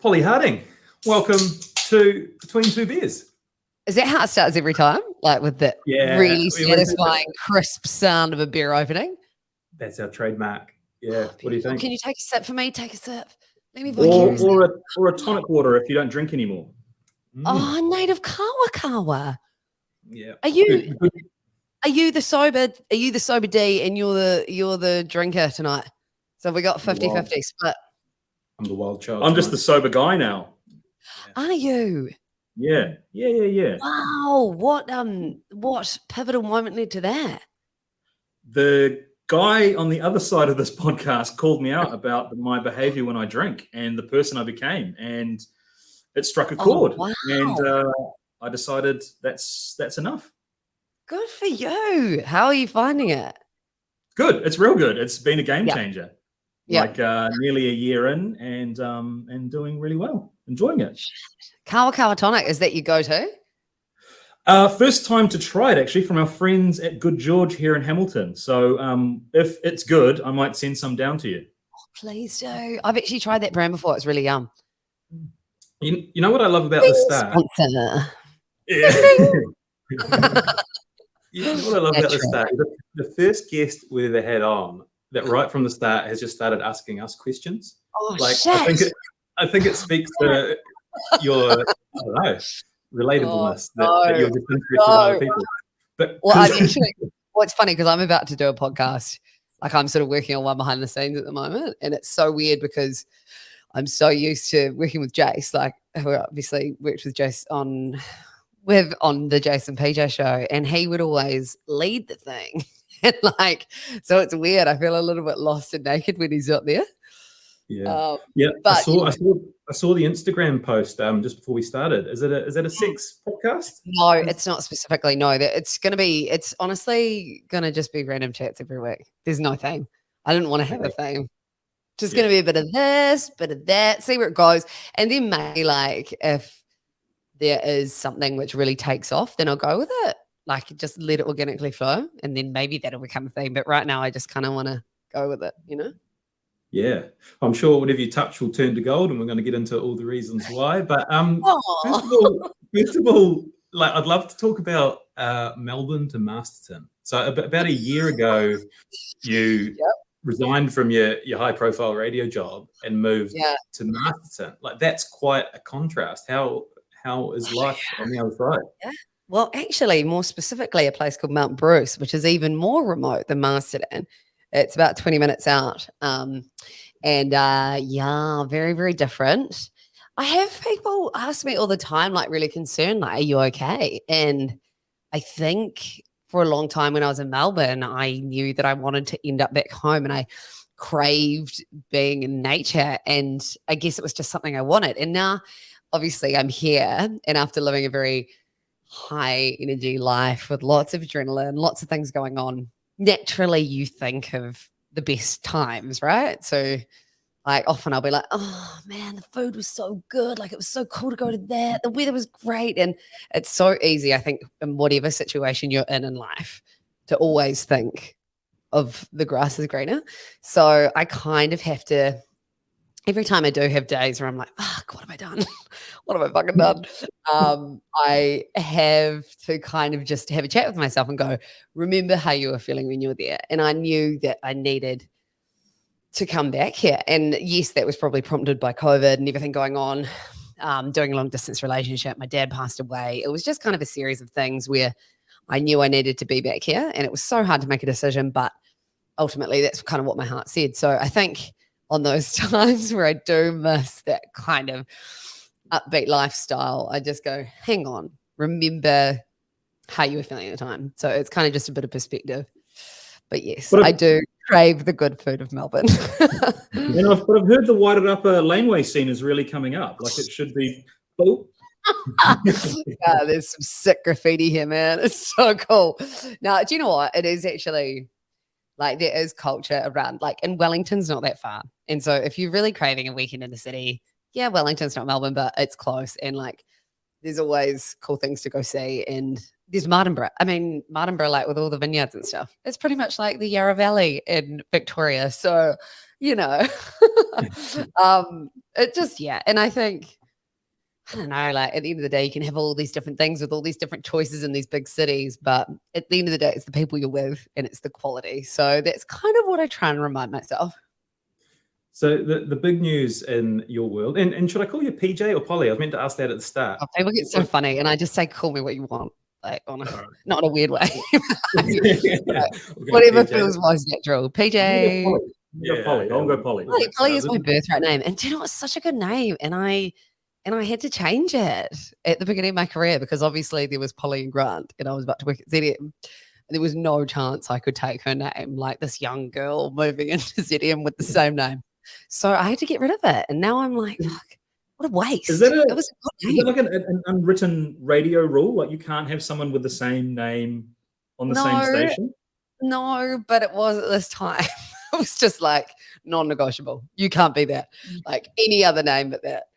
Polly Harding, welcome to Between Two Beers. Is that how it starts every time? Like with the really satisfying, crisp sound of a beer opening? That's our trademark. Yeah. What do you think? Can you take a sip for me? Take a sip. Let me or a tonic water if you don't drink anymore. Oh, native kawa. Yeah. Are you the sober D and you're the drinker tonight? So we got 50-50 split. I'm the wild child. I'm just the sober guy now. Are you? Yeah. Wow. What pivotal moment led to that? The guy on the other side of this podcast called me out about my behavior when I drink and the person I became, and it struck a chord. Wow. And I decided that's enough. Good for you. How are you finding it? Good. It's real good. It's been a game changer. Yeah. Like nearly a year in, and doing really well. Enjoying it. Kawa tonic, is that your go-to? First time to try it, actually, from our friends at Good George here in Hamilton. So if it's good, I might send some down to you. Oh, please do. I've actually tried that brand before. It's really yum. You know what I love about the start? Sponsor. Yeah. You know what I love about the start? The first guest we ever had on that right from the start has just started asking us questions. Oh, shit. I think it speaks to your, I don't know, relatabiliness that you're just interested in other people. But it's funny because I'm about to do a podcast. Like I'm sort of working on one behind the scenes at the moment, and it's so weird because I'm so used to working with Jase. Like we obviously worked with Jase on the Jase and PJ show, and he would always lead the thing. And so it's weird. I feel a little bit lost and naked when he's not there. Yeah. But I saw the Instagram post just before we started. Is it a sex podcast? No, it's not specifically. No, it's honestly gonna just be random chats every week. There's no theme. I didn't want to have a theme. Just gonna be a bit of this, bit of that, see where it goes. And then maybe if there is something which really takes off, then I'll go with it. Just let it organically flow, and then maybe that'll become a theme. But right now I just kind of want to go with it, Yeah, I'm sure whatever you touch will turn to gold, and we're going to get into all the reasons why. But first of all, I'd love to talk about Melbourne to Masterton. So about a year ago, you resigned from your high-profile radio job and moved to Masterton. That's quite a contrast. How is life on the other side? Yeah. Well, actually, more specifically, a place called Mount Bruce, which is even more remote than Masterton. It's about 20 minutes out. Very, very different. I have people ask me all the time, really concerned, are you okay? And I think for a long time when I was in Melbourne, I knew that I wanted to end up back home, and I craved being in nature. And I guess it was just something I wanted. And now, obviously, I'm here, and after living a very high energy life with lots of adrenaline, lots of things going on, naturally you think of the best times, right? So often I'll be like, oh man, the food was so good. It was so cool to go to that. The weather was great. And it's so easy, I think, in whatever situation you're in life, to always think of the grass is greener. So I kind of have to, every time I do have days where I'm like, fuck, what have I done? What have I fucking done? I have to kind of just have a chat with myself and go, remember how you were feeling when you were there. And I knew that I needed to come back here. And yes, that was probably prompted by COVID and everything going on, doing a long distance relationship. My dad passed away. It was just kind of a series of things where I knew I needed to be back here. And it was so hard to make a decision, but ultimately that's kind of what my heart said. So I think on those times where I do miss that kind of upbeat lifestyle, I just go, hang on, remember how you were feeling at the time. So it's kind of just a bit of perspective. But yes, I do crave the good food of Melbourne. And I've heard the Whited Upper laneway scene is really coming up. It should be. There's some sick graffiti here, man. It's so cool. Now, do you know what? It is actually there is culture around, and Wellington's not that far. And so if you're really craving a weekend in the city, Wellington's not Melbourne, but it's close. And there's always cool things to go see. And there's Martinborough. I mean, Martinborough, with all the vineyards and stuff, it's pretty much like the Yarra Valley in Victoria. So you know. It just, yeah. And I think, I don't know, like at the end of the day, you can have all these different things with all these different choices in these big cities, but at the end of the day, it's the people you're with and it's the quality. So that's kind of what I try and remind myself. So the big news in your world, and should I call you PJ or Polly? I was meant to ask that at the start. Oh, people get so funny, and I just say, call me what you want, like not in a weird way. Whatever feels most natural. PJ. Polly. I'll go Polly. Polly is my birthright name, and do you know it's such a good name, and I had to change it at the beginning of my career because obviously there was Polly and Grant, and I was about to work at ZM. And there was no chance I could take her name, like this young girl moving into ZM with the same name. So I had to get rid of it, and now I'm like, fuck, what a waste. Is that like an unwritten radio rule? Like you can't have someone with the same name on the same station? No, but it was at this time. It was just like non-negotiable. You can't be that. Like any other name but that.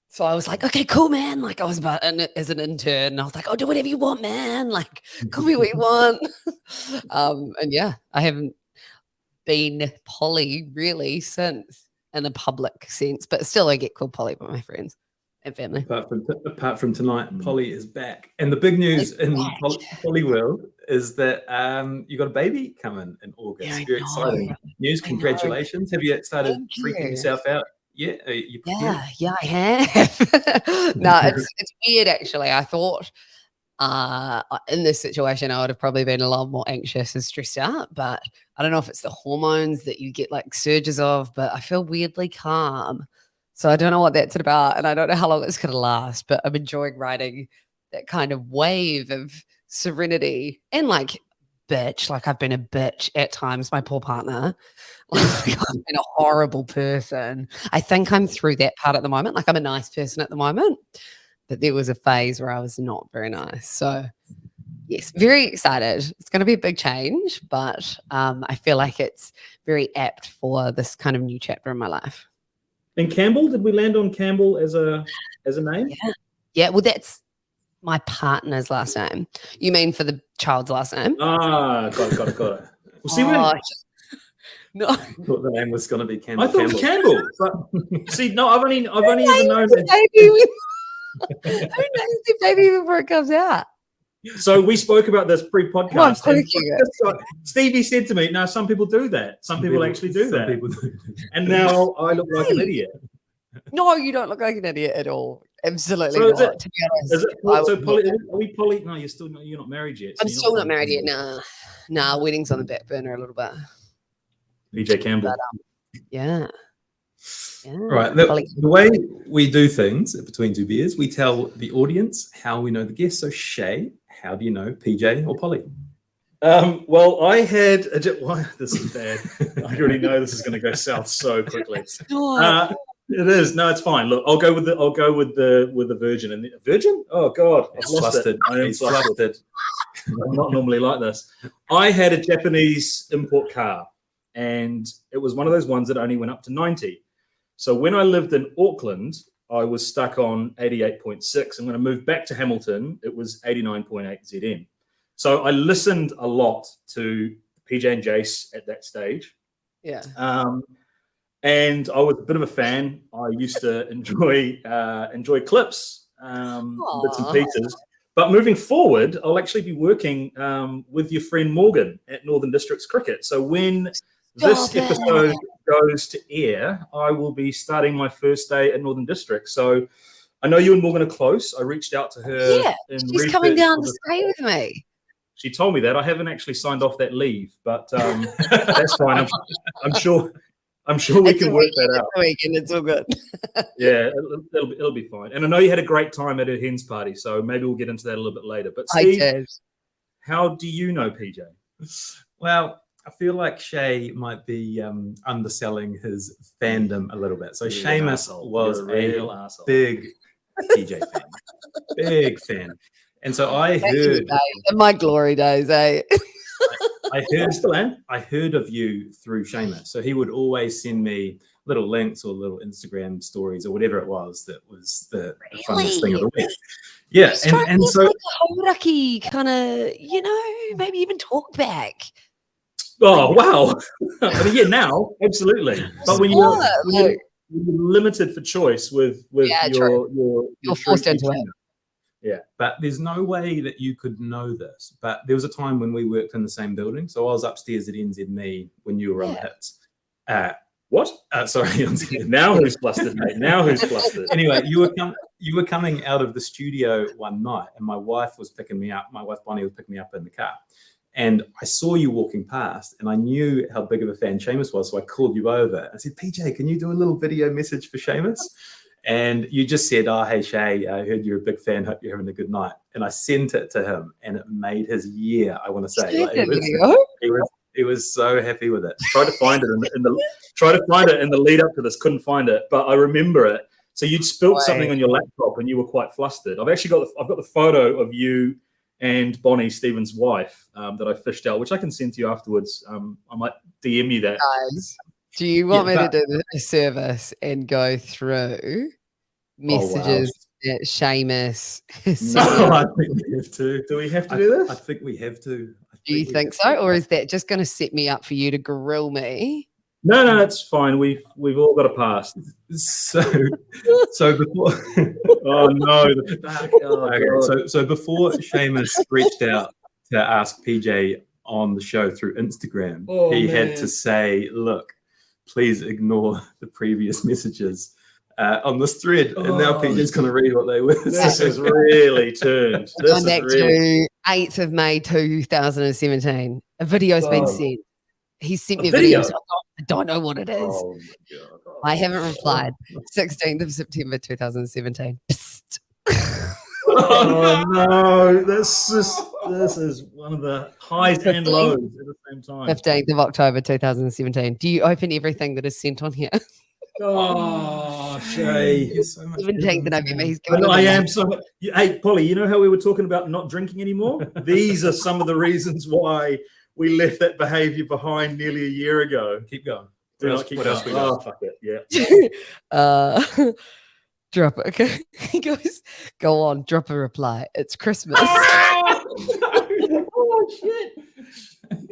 So I was like, okay, cool, man. Like I was about as an intern, and I was like, oh, do whatever you want, man. Like call me what you want. And yeah, I haven't been Polly really since in a public sense, but still I get called Polly by my friends and family. Apart from tonight, Polly is back. And the big news in Polly world is that you got a baby coming in August. Yeah, very exciting news. Congratulations. Have you started freaking yourself out yet? Yeah, I have. No, it's weird actually. I thought in this situation, I would have probably been a lot more anxious and stressed out, but I don't know if it's the hormones that you get like surges of, but I feel weirdly calm. So I don't know what that's about, and I don't know how long it's going to last, but I'm enjoying riding that kind of wave of serenity and like bitch. Like I've been a bitch at times, my poor partner. Like I've been a horrible person. I think I'm through that part at the moment. Like I'm a nice person at the moment. But there was a phase where I was not very nice. So, yes, very excited. It's going to be a big change, but I feel like it's very apt for this kind of new chapter in my life. And Campbell, did we land on Campbell as a name? Yeah. Well, that's my partner's last name. You mean for the child's last name? Ah, got it. Well, see, no, I thought the name was going to be Campbell. I thought it was Campbell. But see, no, I've only ever known that. Who knows the baby before it comes out? So we spoke about this pre-podcast. Stevie said to me, "No, some people do that. Some people actually do that." People do. And now I look like an idiot. No, you don't look like an idiot at all. Absolutely so not. To be honest, so Polly, are we Polly? No, you're not married yet. So I'm still not married yet. Nah, wedding's on the back burner a little bit. PJ Campbell. But, yeah. Right. The way we do things at Between Two Beers, we tell the audience how we know the guest. So Shay, how do you know PJ or Polly? Well, I had this is bad. I already know this is going to go south so quickly. It is. No, it's fine. Look, I'll go with the virgin. And the virgin? Oh God, I've lost it. I am flustered. I'm not normally like this. I had a Japanese import car, and it was one of those ones that only went up to 90. So when I lived in Auckland, I was stuck on 88.6, and when I moved back to Hamilton, it was 89.8 ZM. So I listened a lot to PJ and Jase at that stage. Yeah. And I was a bit of a fan. I used to enjoy clips, bits and pieces. But moving forward, I'll actually be working with your friend Morgan at Northern Districts Cricket. So when this episode goes to air, I will be starting my first day at Northern Districts. So I know you and Morgan are close. I reached out to her. Yeah, she's coming down to stay with me. She told me that. I haven't actually signed off that leave, but that's fine. I'm sure we can work that out. Weekend, it's all good. Yeah, it'll be fine. And I know you had a great time at her hen's party, so maybe we'll get into that a little bit later. But Steve, how do you know PJ? Well, I feel like Shay might be underselling his fandom a little bit. So Seamus was a big PJ fan, big fan. And so I heard in my glory days, eh? I heard of you through Seamus. So he would always send me little links or little Instagram stories or whatever it was that was the funnest thing of the week. Yeah, and so like a Hauraki kind of, maybe even talk back. Oh wow! I mean, yeah, now absolutely. But when you're limited for choice with your you're forced into it. Yeah, but there's no way that you could know this. But there was a time when we worked in the same building, so I was upstairs at NZME when you were on the hits. What? Sorry. Now who's flustered, mate? Now who's flustered? Anyway, you were coming out of the studio one night, and my wife was picking me up. My wife Bonnie was picking me up in the car, and I saw you walking past, and I knew how big of a fan Seamus was, so I called you over. I said, "PJ, can you do a little video message for Seamus?" And you just said, "Oh, hey Shay, I heard you're a big fan. Hope you're having a good night." And I sent it to him, and it made his year. I want to say, he was so happy with it. Tried to find it in the lead up to this, couldn't find it, but I remember it. So you'd spilled something on your laptop, and you were quite flustered. I've got the photo of you and Bonnie, Stephen's wife, that I fished out, which I can send to you afterwards. I might DM you that. Guys, do you want me to do a service and go through messages that Seamus? No, I think we have to. Do we have to do this? I think we have to. Do you think so, or is that just going to set me up for you to grill me? No, that's fine. We've all got a past. So before. Oh no! So before Seamus reached out to ask PJ on the show through Instagram, he had to say, "Look, please ignore the previous messages on this thread." And now PJ's going to read what they were. This is really turned. This is to 8th of May 2017. A video's been sent. He sent me a video. I don't know what it is. Oh my God. I haven't replied. 16th of September 2017. Oh no! This is one of the highs and lows at the same time. 15th of October 2017. Do you open everything that is sent on here? Oh, Shay. 17th of November. He's going I am so much. Hey, Polly, you know how we were talking about not drinking anymore? These are some of the reasons why we left that behavior behind nearly a year ago. Keep going. What else we got? Oh, fuck it. Yeah. Drop it. Okay. He goes, go on, drop a reply. It's Christmas. Oh, shit.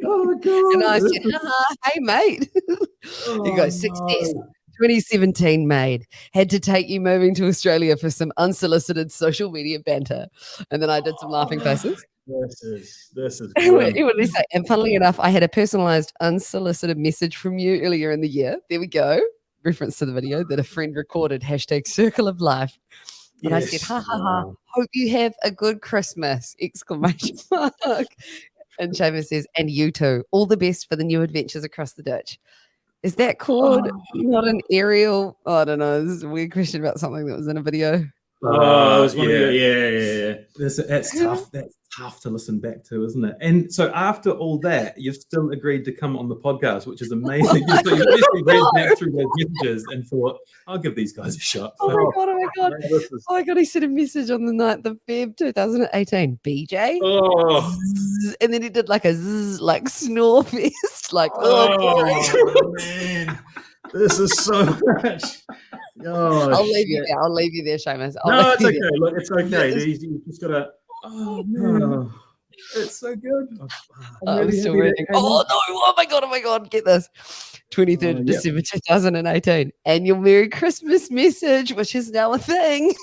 Oh, God. And I said, hey, mate. He goes, success. 2017 made. Had to take you moving to Australia for some unsolicited social media banter. And then I did some laughing faces. This is what did he say? And funnily enough, I had a personalized unsolicited message from you earlier in the year. There we go. Reference to the video that a friend recorded, #circle of life. And I said, ha ha ha, hope you have a good Christmas, ! And Seamus says, and you too. All the best for the new adventures across the ditch. Is that called not an aerial? Oh, I don't know. This is a weird question about something that was in a video. Oh, it was one of the, That's tough. That's tough to listen back to, isn't it? And so after all that, you've still agreed to come on the podcast, which is amazing. You've basically read back through those messages and thought, I'll give these guys a shot. Oh my god! Oh my god! He sent a message on the 9th of Feb 2018. BJ. Oh. And then he did like a zzz, like snore fest. Like man, this is so much. Oh, I'll leave you there. I'll leave you there, Seamus. No, it's okay. Look, it's okay. You just gotta. Oh man, it's so good. I'm still reading. Oh no! Oh my god! Get this. 23rd of December 2018. Annual Merry Christmas message, which is now a thing.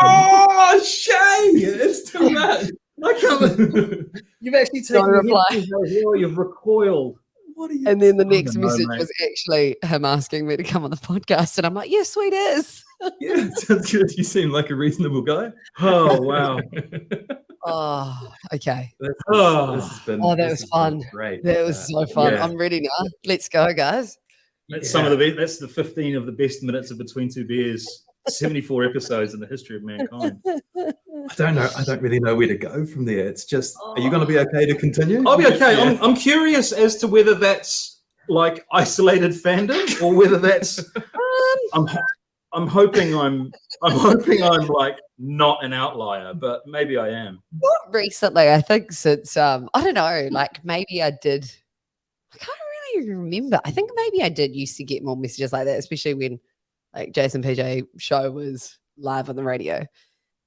Oh, Shay! It's too much. I can't. You've actually taken a reply. You've recoiled. What are you? And then the next message was actually him asking me to come on the podcast, and I'm like, "Yes, sweet as." Yeah, sounds good. You seem like a reasonable guy. Oh wow. Oh, okay. This has been, that was fun. Great. That was so fun. Yeah. I'm ready now. Let's go, guys. That's some of the best. That's the 15 of the best minutes of Between Two Beers. 74 episodes in the history of mankind. I don't know. I don't really know where to go from there. It's just, are you going to be okay to continue? I'll be okay. Yeah. I'm curious as to whether that's like isolated fandom or whether that's. I'm hoping I'm like not an outlier, but maybe I am. Not recently. I think since I don't know. Like maybe I did. I can't really remember. I think maybe I did used to get more messages like that, especially when like Jase and PJ show was live on the radio.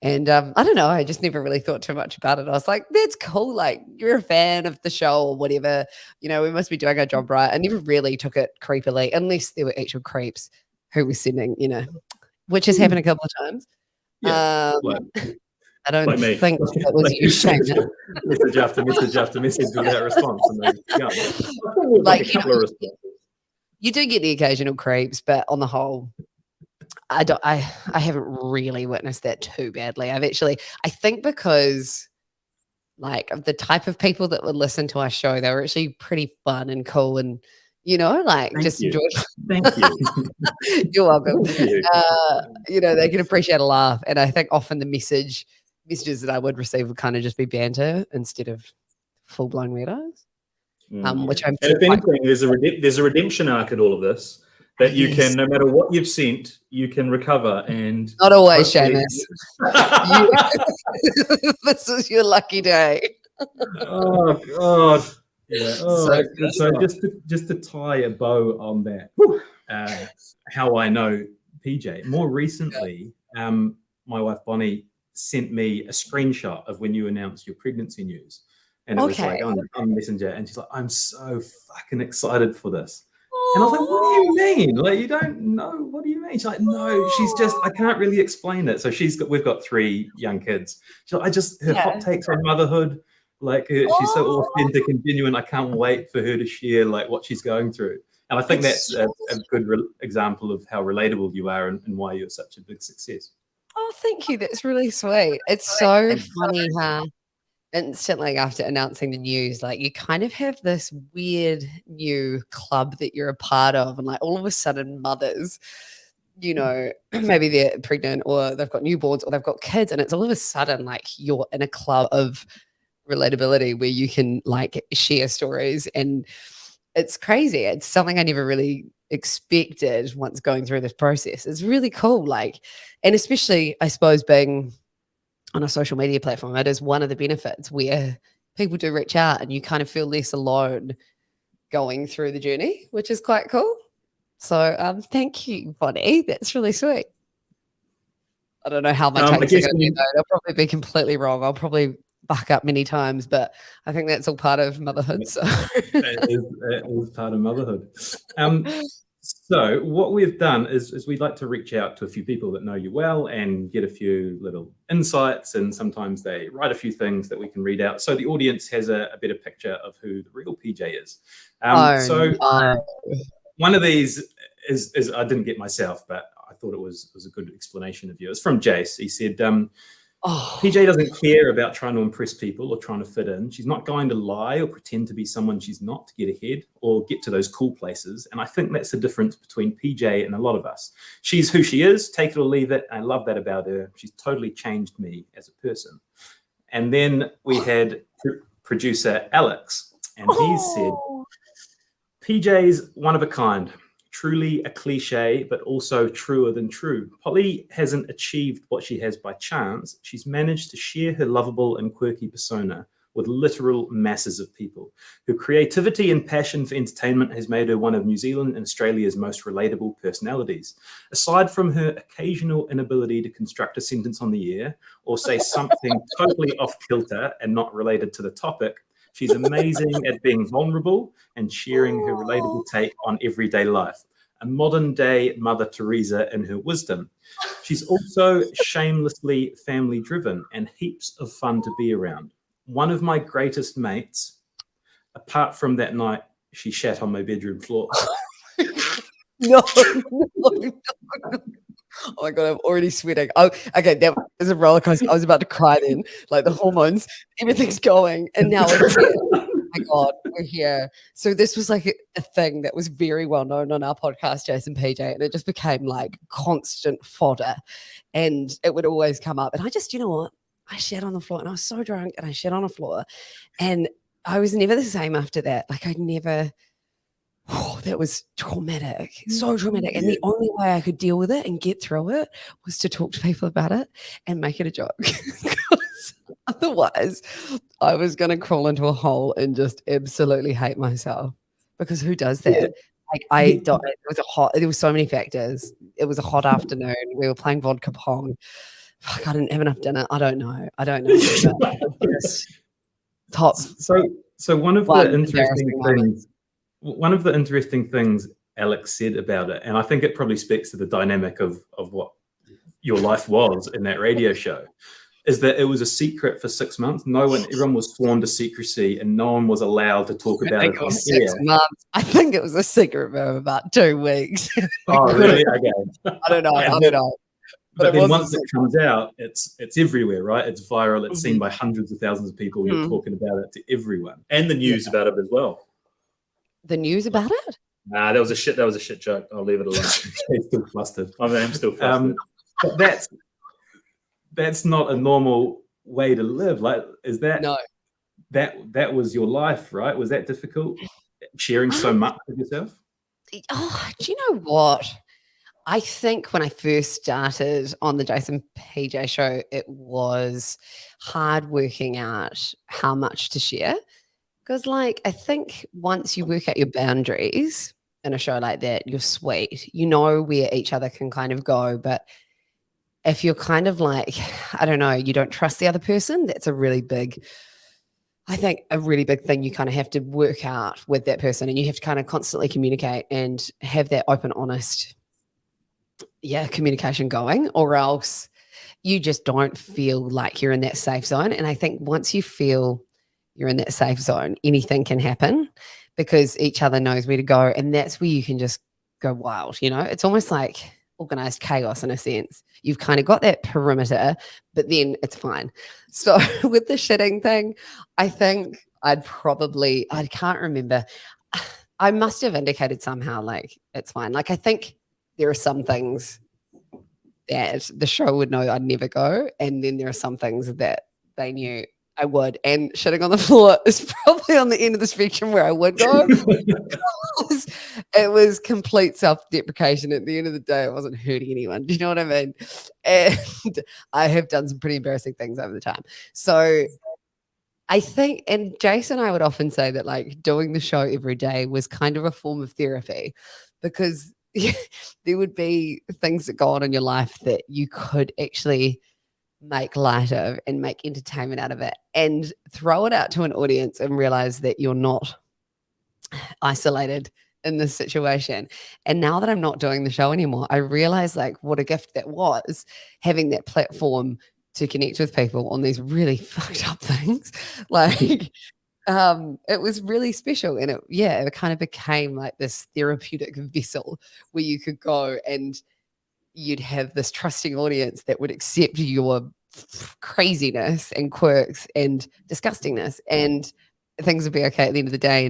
And I don't know, I just never really thought too much about it. I was like, that's cool. Like, you're a fan of the show or whatever. You know, we must be doing our job right. I never really took it creepily, unless there were actual creeps who were sending, you know, which has happened a couple of times. Yeah, I don't like me. think it was you, Shane. Message after message after message without response. And then, yeah, Like, a couple of responses. You do get the occasional creeps, but on the whole, I haven't really witnessed that too badly. I think because like of the type of people that would listen to our show, they were actually pretty fun and cool and, you know, like Thank you. enjoyed. Thank you. You're welcome. Thank you. You know, they can appreciate a laugh. And I think often the messages that I would receive would kind of just be banter instead of full blown weirdos. Which I'm and if anything, there's a redemption arc in all of this that you can, no matter what you've sent, you can recover. And not always, Seamus. This is your lucky day. Oh God. Yeah. So just to tie a bow on that, how I know PJ. More recently, my wife Bonnie sent me a screenshot of when you announced your pregnancy news. And it was like on Messenger, and she's like, "I'm so fucking excited for this." And I was like, "What do you mean? Like, you don't know? What do you mean?" She's like, "No, she's just, I can't really explain it." So we've got 3 young kids. She's like, her hot takes on motherhood, like she's so authentic and genuine. I can't wait for her to share like what she's going through. And I think that's a good example of how relatable you are and why you're such a big success. Oh, thank you. That's really sweet. It's so funny how instantly after announcing the news, like you kind of have this weird new club that you're a part of, and like all of a sudden mothers, you know, maybe they're pregnant or they've got newborns or they've got kids, and it's all of a sudden like you're in a club of relatability where you can like share stories, and it's crazy. It's something I never really expected once going through this process. It's really cool, like, and especially I suppose being on a social media platform, it is one of the benefits where people do reach out and you kind of feel less alone going through the journey, which is quite cool. So thank you, Bonnie. That's really sweet. I don't know how my takes are going to be, though. They'll probably be completely wrong. I'll probably buck up many times, but I think that's all part of motherhood. So it is part of motherhood. So what we've done is we'd like to reach out to a few people that know you well and get a few little insights, and sometimes they write a few things that we can read out so the audience has a better picture of who the real PJ is. One of these is I didn't get myself, but I thought it was a good explanation of you. It's from Jase. He said, PJ doesn't care about trying to impress people or trying to fit in. She's not going to lie or pretend to be someone she's not to get ahead or get to those cool places. And I think that's the difference between PJ and a lot of us. She's who she is, take it or leave it. I love that about her. She's totally changed me as a person. And then we had producer Alex, and he said, PJ's one of a kind. Truly a cliche, but also truer than true. Polly hasn't achieved what she has by chance. She's managed to share her lovable and quirky persona with literal masses of people. Her creativity and passion for entertainment has made her one of New Zealand and Australia's most relatable personalities. Aside from her occasional inability to construct a sentence on the air or say something totally off kilter and not related to the topic, she's amazing at being vulnerable and sharing her relatable take on everyday life. A modern-day Mother Teresa in her wisdom. She's also shamelessly family-driven and heaps of fun to be around. One of my greatest mates, apart from that night, she shat on my bedroom floor. No. Oh my God, I'm already sweating. Oh, okay, that was a roller coaster. I was about to cry then. Like the hormones, everything's going. And now we're here. Oh my God, we're here. So this was like a thing that was very well known on our podcast, Jase and PJ, and it just became like constant fodder. And it would always come up. And I just, you know what? I shat on the floor and I was so drunk and I shat on the floor. And I was never the same after that. Like I'd never... Oh, that was traumatic, so traumatic. And the only way I could deal with it and get through it was to talk to people about it and make it a joke. Otherwise, I was going to crawl into a hole and just absolutely hate myself. Because who does that? Yeah. Like there was so many factors. It was a hot afternoon. We were playing vodka pong. fuck, I didn't have enough dinner. I don't know. Just top So one of one the interesting embarrassing moment. things, one of the interesting things Alex said about it, and I think it probably speaks to the dynamic of what your life was in that radio show, is that it was a secret for 6 months. Everyone was sworn to secrecy, and no one was allowed to talk I about think it it on was 6 air. months. I think it was a secret for about 2 weeks. Oh, really? Okay. I don't know. But it then was once it comes out, it's everywhere, right? It's viral. It's seen by hundreds of thousands of people. You're talking about it to everyone, and the news about it as well. The news about it? Nah, that was a shit joke. I'll leave it alone. He's still flustered. I am still flustered. But that's not a normal way to live. Like, is that No. That was your life, right? Was that difficult, sharing so much with yourself? Oh, do you know what? I think when I first started on the Jase and PJ show, it was hard working out how much to share. Because, like, I think once you work out your boundaries in a show like that, you're sweet. You know where each other can kind of go. But if you're kind of like, I don't know, you don't trust the other person, that's a really big thing you kind of have to work out with that person. And you have to kind of constantly communicate and have that open, honest communication going, or else you just don't feel like you're in that safe zone. And I think once you feel you're in that safe zone, anything can happen because each other knows where to go. And that's where you can just go wild. It's almost like organized chaos in a sense. You've kind of got that perimeter, but then it's fine. So with the shitting thing, I think I can't remember. I must have indicated somehow like it's fine. Like I think there are some things that the show would know I'd never go. And then there are some things that they knew I would. And shitting on the floor is probably on the end of the spectrum where I would go. It was complete self-deprecation. At the end of the day, I wasn't hurting anyone. Do you know what I mean? And I have done some pretty embarrassing things over the time. So I think, and Jason and I would often say that like doing the show every day was kind of a form of therapy because there would be things that go on in your life that you could actually make light of and make entertainment out of it and throw it out to an audience and realize that you're not isolated in this situation. And now that I'm not doing the show anymore, I realize like what a gift that was, having that platform to connect with people on these really fucked up things. Like it was really special. And it kind of became like this therapeutic vessel where you could go and you'd have this trusting audience that would accept your craziness and quirks and disgustingness, and things would be okay at the end of the day,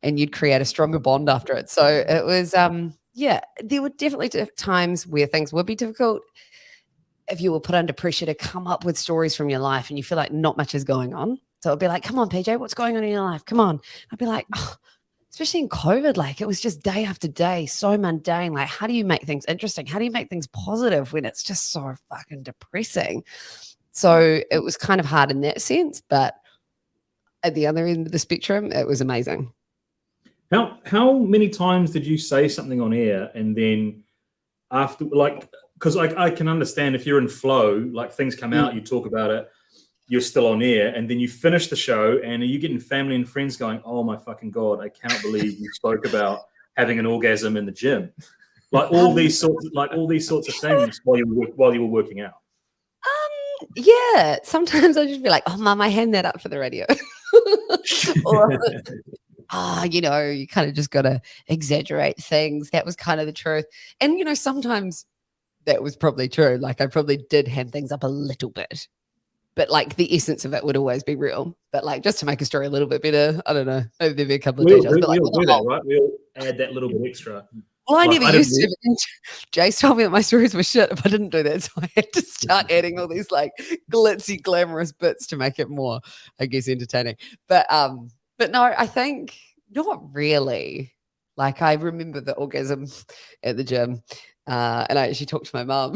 and you'd create a stronger bond after it. So it was there were definitely times where things would be difficult if you were put under pressure to come up with stories from your life and you feel like not much is going on. So it'd be like, come on, PJ, what's going on in your life? Come on. I'd be like, oh, especially in COVID, like it was just day after day, so mundane. Like, how do you make things interesting? How do you make things positive when it's just so fucking depressing? So it was kind of hard in that sense, but at the other end of the spectrum, it was amazing. How many times did you say something on air and then after, like, because I can understand if you're in flow, like things come out, you talk about it, you're still on air, and then you finish the show and you're getting family and friends going, oh my fucking God, I cannot believe you spoke about having an orgasm in the gym. Like all these sorts of things while you were working out. Yeah, sometimes I'll just be like, oh mom, I hand that up for the radio. Or you kind of just got to exaggerate things. That was kind of the truth. And, sometimes that was probably true. Like I probably did hand things up a little bit, but like the essence of it would always be real. But like just to make a story a little bit better, I don't know, maybe there'd be a couple of details. We'll do that, right? We'll add that little bit extra. Well, I never used to. Jace told me that my stories were shit if I didn't do that. So I had to start adding all these like glitzy, glamorous bits to make it more, I guess, entertaining. But no, I think not really. Like I remember the orgasm at the gym, and I actually talked to my mum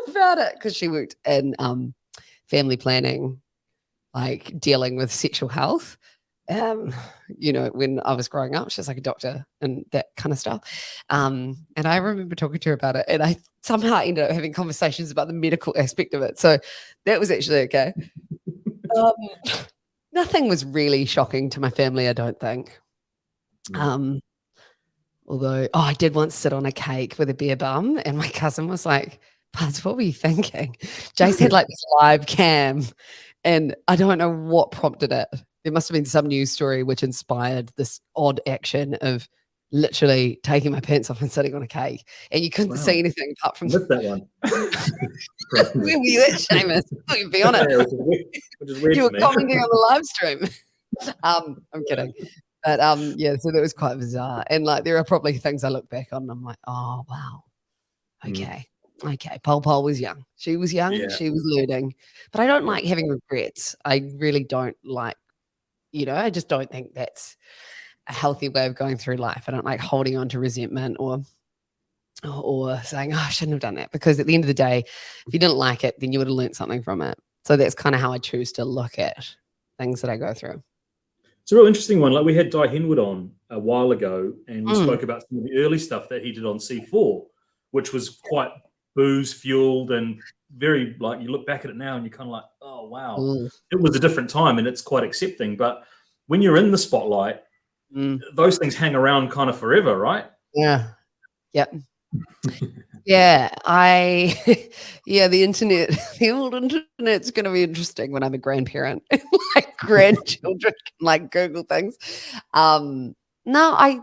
about it because she worked in family planning, like dealing with sexual health. you know, when I was growing up. She's like a doctor and that kind of stuff. And I remember talking to her about it, and I somehow ended up having conversations about the medical aspect of it. So that was actually okay. Nothing was really shocking to my family, I don't think. Although, I did once sit on a cake with a beer bum, and my cousin was like, "Buzz, what were you thinking?" Jase had like this live cam, and I don't know what prompted it. There must have been some news story which inspired this odd action of literally taking my pants off and sitting on a cake, and you couldn't see anything apart from Missed that one. where were you at, Seamus? You'd be on it. Which is weird You were for me. commenting on the live stream. I'm kidding. But yeah, so that was quite bizarre. And like there are probably things I look back on and I'm like, oh wow. Okay. Pol was young. She was young, she was learning. But I don't like having regrets. I really don't like, you know, I just don't think that's a healthy way of going through life. I don't like holding on to resentment or saying, oh, I shouldn't have done that. Because at the end of the day, if you didn't like it, then you would have learned something from it. So that's kind of how I choose to look at things that I go through. It's a real interesting one. Like we had Di Henwood on a while ago, and we spoke about some of the early stuff that he did on C4, which was quite booze fueled and very like you look back at it now and you're kind of like, oh wow, it was a different time and it's quite accepting. But when you're in the spotlight, those things hang around kind of forever, right? Yeah. Yep. Yeah, the internet, the old internet's going to be interesting when I'm a grandparent. Like grandchildren can like Google things. No, I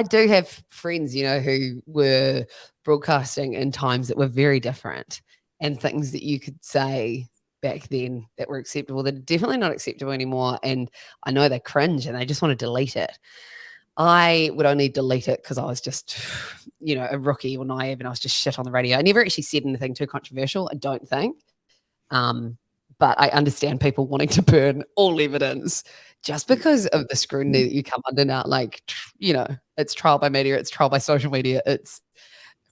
do have friends, you know, who were broadcasting in times that were very different, and things that you could say back then that were acceptable that are definitely not acceptable anymore. And I know they cringe and they just want to delete it. I would only delete it because I was just, you know, a rookie or naive, and I was just shit on the radio. I never actually said anything too controversial, I don't think. But I understand people wanting to burn all evidence just because of the scrutiny that you come under now. Like, you know, it's trial by media, it's trial by social media. It's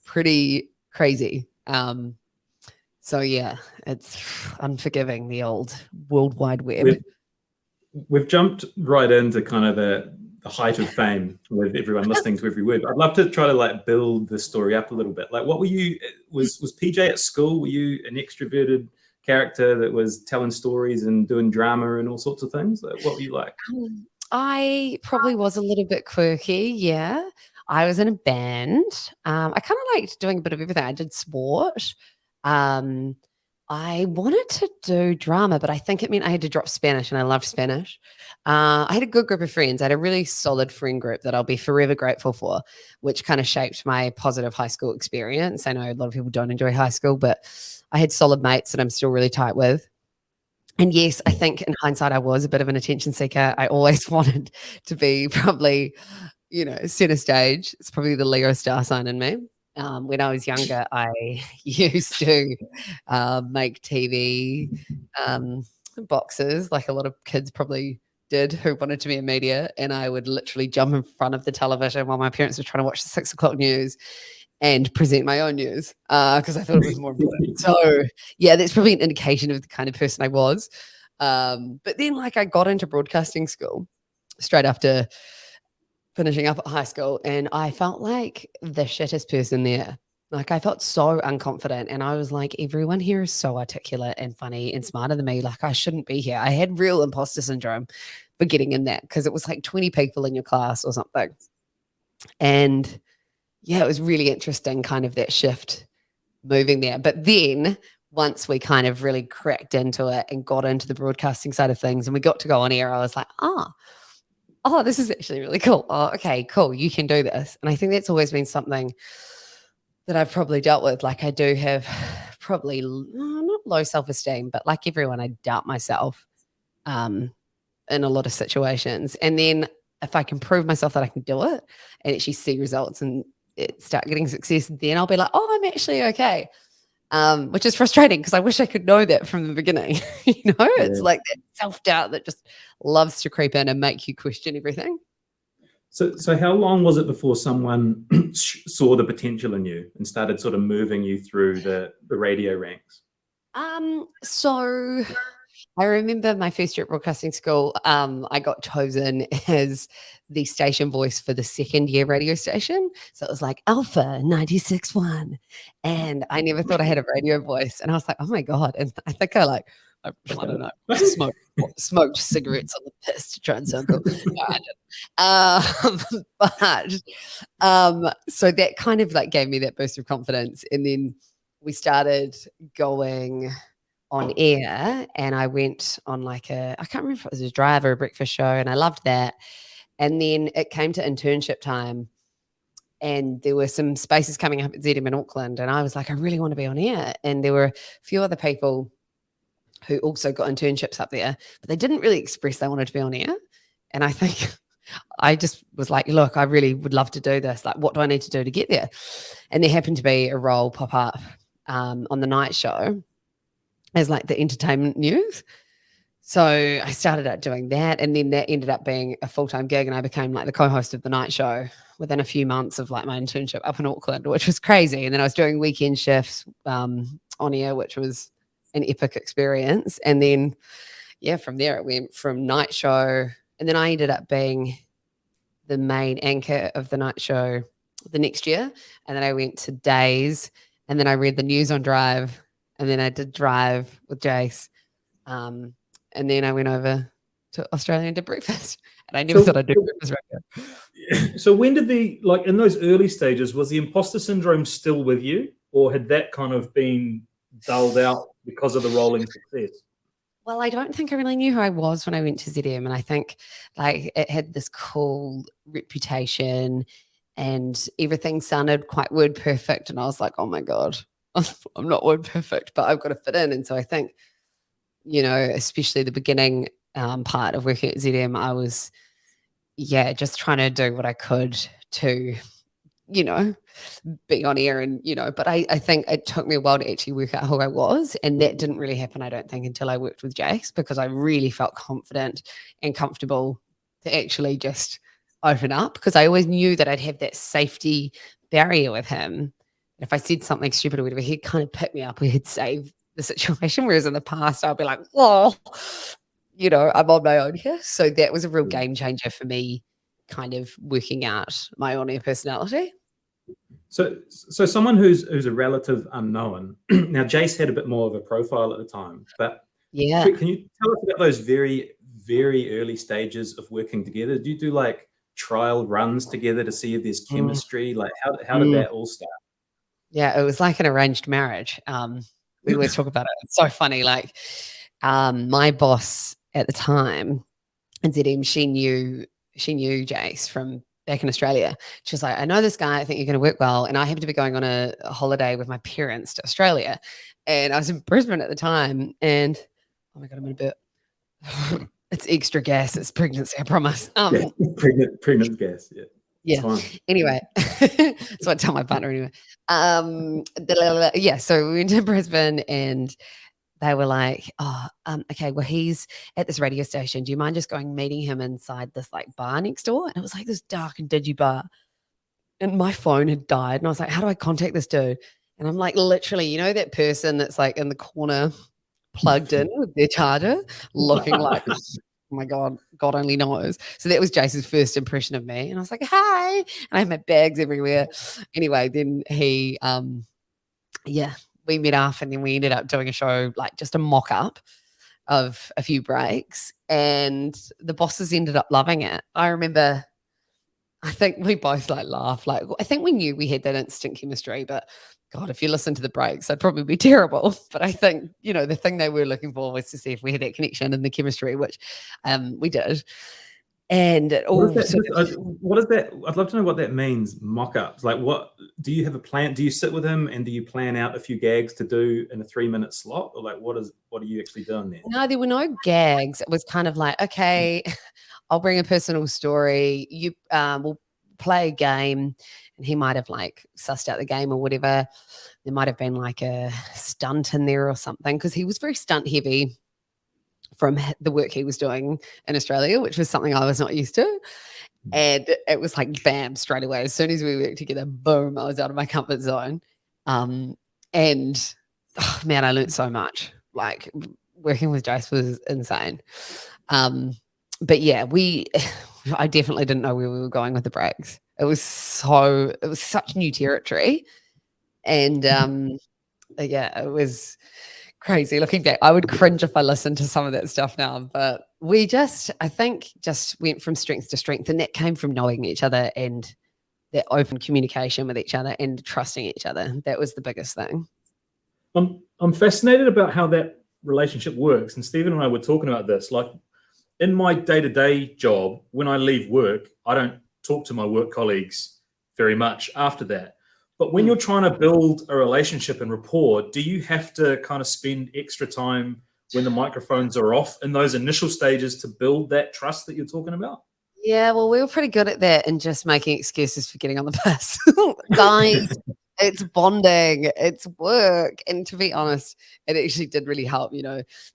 pretty crazy. So yeah, it's unforgiving, the old World Wide Web. We've jumped right into kind of the height of fame with everyone listening to every word. I'd love to try to like build the story up a little bit. Like, what were you? Was PJ at school? Were you an extroverted character that was telling stories and doing drama and all sorts of things? Like, what were you like? I probably was a little bit quirky. Yeah, I was in a band. I kind of liked doing a bit of everything. I did sport. I wanted to do drama, but I think it meant I had to drop Spanish, and I loved Spanish. I had a good group of friends. I had a really solid friend group that I'll be forever grateful for, which kind of shaped my positive high school experience. I know a lot of people don't enjoy high school, but I had solid mates that I'm still really tight with. And yes, I think in hindsight, I was a bit of an attention seeker. I always wanted to be probably, you know, center stage. It's probably the Leo star sign in me. When I was younger, I used to make TV boxes like a lot of kids probably did who wanted to be in media, and I would literally jump in front of the television while my parents were trying to watch the 6 o'clock news and present my own news because I thought it was more important. So yeah, that's probably an indication of the kind of person I was. But then like I got into broadcasting school straight after finishing up at high school, and I felt like the shittest person there. Like I felt so unconfident, and I was like, everyone here is so articulate and funny and smarter than me. Like I shouldn't be here. I had real imposter syndrome for getting in that because it was like 20 people in your class or something. And yeah, it was really interesting kind of that shift moving there. But then once we kind of really cracked into it and got into the broadcasting side of things and we got to go on air, I was like, oh, this is actually really cool. Oh, okay, cool. You can do this. And I think that's always been something that I've probably dealt with. Like I do have probably not low self-esteem, but like everyone, I doubt myself in a lot of situations. And then if I can prove myself that I can do it and actually see results and start getting success, then I'll be like, oh, I'm actually okay. Which is frustrating because I wish I could know that from the beginning. It's like that self-doubt that just loves to creep in and make you question everything. So how long was it before someone saw the potential in you and started sort of moving you through the radio ranks? So I remember my first year at broadcasting school, I got chosen as the station voice for the second year radio station. So it was like Alpha 96.1. And I never thought I had a radio voice. And I was like, oh my God. And I think I don't know, smoked cigarettes on the piss to try and sound cool. No, I didn't. So that kind of like gave me that boost of confidence. And then we started going on air, and I went on I can't remember if it was a drive or a breakfast show, and I loved that. And then it came to internship time, and there were some spaces coming up at ZM in Auckland, and I was like, I really want to be on air. And there were a few other people who also got internships up there, but they didn't really express they wanted to be on air. And I think I just was like, look, I really would love to do this. Like, what do I need to do to get there? And there happened to be a role pop up on the night show as like the entertainment news. So I started out doing that, and then that ended up being a full-time gig, and I became like the co-host of the night show within a few months of like my internship up in Auckland, which was crazy. And then I was doing weekend shifts on air, which was an epic experience. And then, yeah, from there it went from night show, and then I ended up being the main anchor of the night show the next year. And then I went to days, and then I read the news on Drive, and then I did Drive with Jase. And then I went over to Australia and did breakfast. And I never thought I'd do breakfast radio. So when did in those early stages, was the imposter syndrome still with you, or had that kind of been dulled out because of the rolling success? Well, I don't think I really knew who I was when I went to ZM. And I think like it had this cool reputation and everything sounded quite word perfect. And I was like, oh my God, I'm not word perfect, but I've got to fit in. And so I think, you know, especially the beginning part of working at ZM, I was, just trying to do what I could to, you know, be on air and, you know, but I think it took me a while to actually work out who I was. And that didn't really happen, I don't think, until I worked with Jase, because I really felt confident and comfortable to actually just open up, because I always knew that I'd have that safety barrier with him. If I said something stupid or whatever, he'd kind of pick me up or he'd save the situation. Whereas in the past, I'd be like, whoa, you know, I'm on my own here. So that was a real game changer for me, kind of working out my on-air personality. So someone who's a relative unknown. Now, Jase had a bit more of a profile at the time, but yeah, can you tell us about those very, very early stages of working together? Do you do like trial runs together to see if there's chemistry? Like how did that all start? Yeah, it was like an arranged marriage. We always talk about it. It's so funny. Like my boss at the time in ZM, she knew Jase from back in Australia. She was like, I know this guy, I think you're going to work well. And I happened to be going on a holiday with my parents to Australia. And I was in Brisbane at the time. And oh my God, I'm in a bit. It's extra gas. It's pregnancy, I promise. Pregnant gas. Yeah. Yeah. Anyway, that's what I tell my partner anyway. So we went to Brisbane and they were like, okay, well, he's at this radio station. Do you mind just going meeting him inside this like bar next door? And it was like this dark and dingy bar. And my phone had died. And I was like, how do I contact this dude? And I'm like, literally, you know, that person that's like in the corner plugged in with their charger, looking like, oh my God, God only knows. So that was Jase's first impression of me. And I was like, hi. And I had my bags everywhere. Anyway, then he, we met up and then we ended up doing a show, like just a mock up of a few breaks, and the bosses ended up loving it. I remember, I think we both like laughed. Like, I think we knew we had that instant chemistry, but God, if you listen to the breaks, they'd probably be terrible. But I think, you know, the thing they were looking for was to see if we had that connection and the chemistry, which we did. And what is that? I'd love to know what that means. Mock-ups. Like, what do you have a plan? Do you sit with him and do you plan out a few gags to do in a 3-minute slot, or like what are you actually doing there? No, there were no gags. It was kind of like, okay, I'll bring a personal story. You will play a game, and he might have like sussed out the game or whatever. There might have been like a stunt in there or something, because he was very stunt heavy from the work he was doing in Australia, which was something I was not used to. And it was like, bam, straight away. As soon as we worked together, boom, I was out of my comfort zone. And oh, man, I learned so much. Like, working with Jase was insane. But yeah, I definitely didn't know where we were going with the breaks. It was such new territory. And yeah, it was crazy. Looking back, I would cringe if I listened to some of that stuff now. But I think just went from strength to strength. And that came from knowing each other and that open communication with each other and trusting each other. That was the biggest thing. I'm fascinated about how that relationship works. And Stephen and I were talking about this. Like in my day-to-day job, when I leave work, I don't talk to my work colleagues very much after that. But when you're trying to build a relationship and rapport, do you have to kind of spend extra time when the microphones are off in those initial stages to build that trust that you're talking about? Yeah, well, we were pretty good at that and just making excuses for getting on the bus. Guys, it's bonding, it's work. And to be honest, it actually did really help,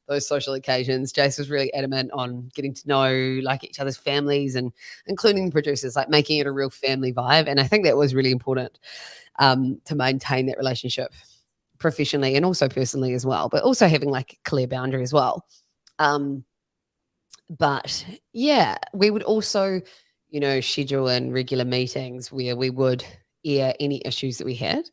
those social occasions. Jase was really adamant on getting to know like each other's families and including the producers, like making it a real family vibe. And I think that was really important to maintain that relationship professionally and also personally as well, but also having like a clear boundary as well. But yeah, we would also, schedule in regular meetings where we would air any issues that we had,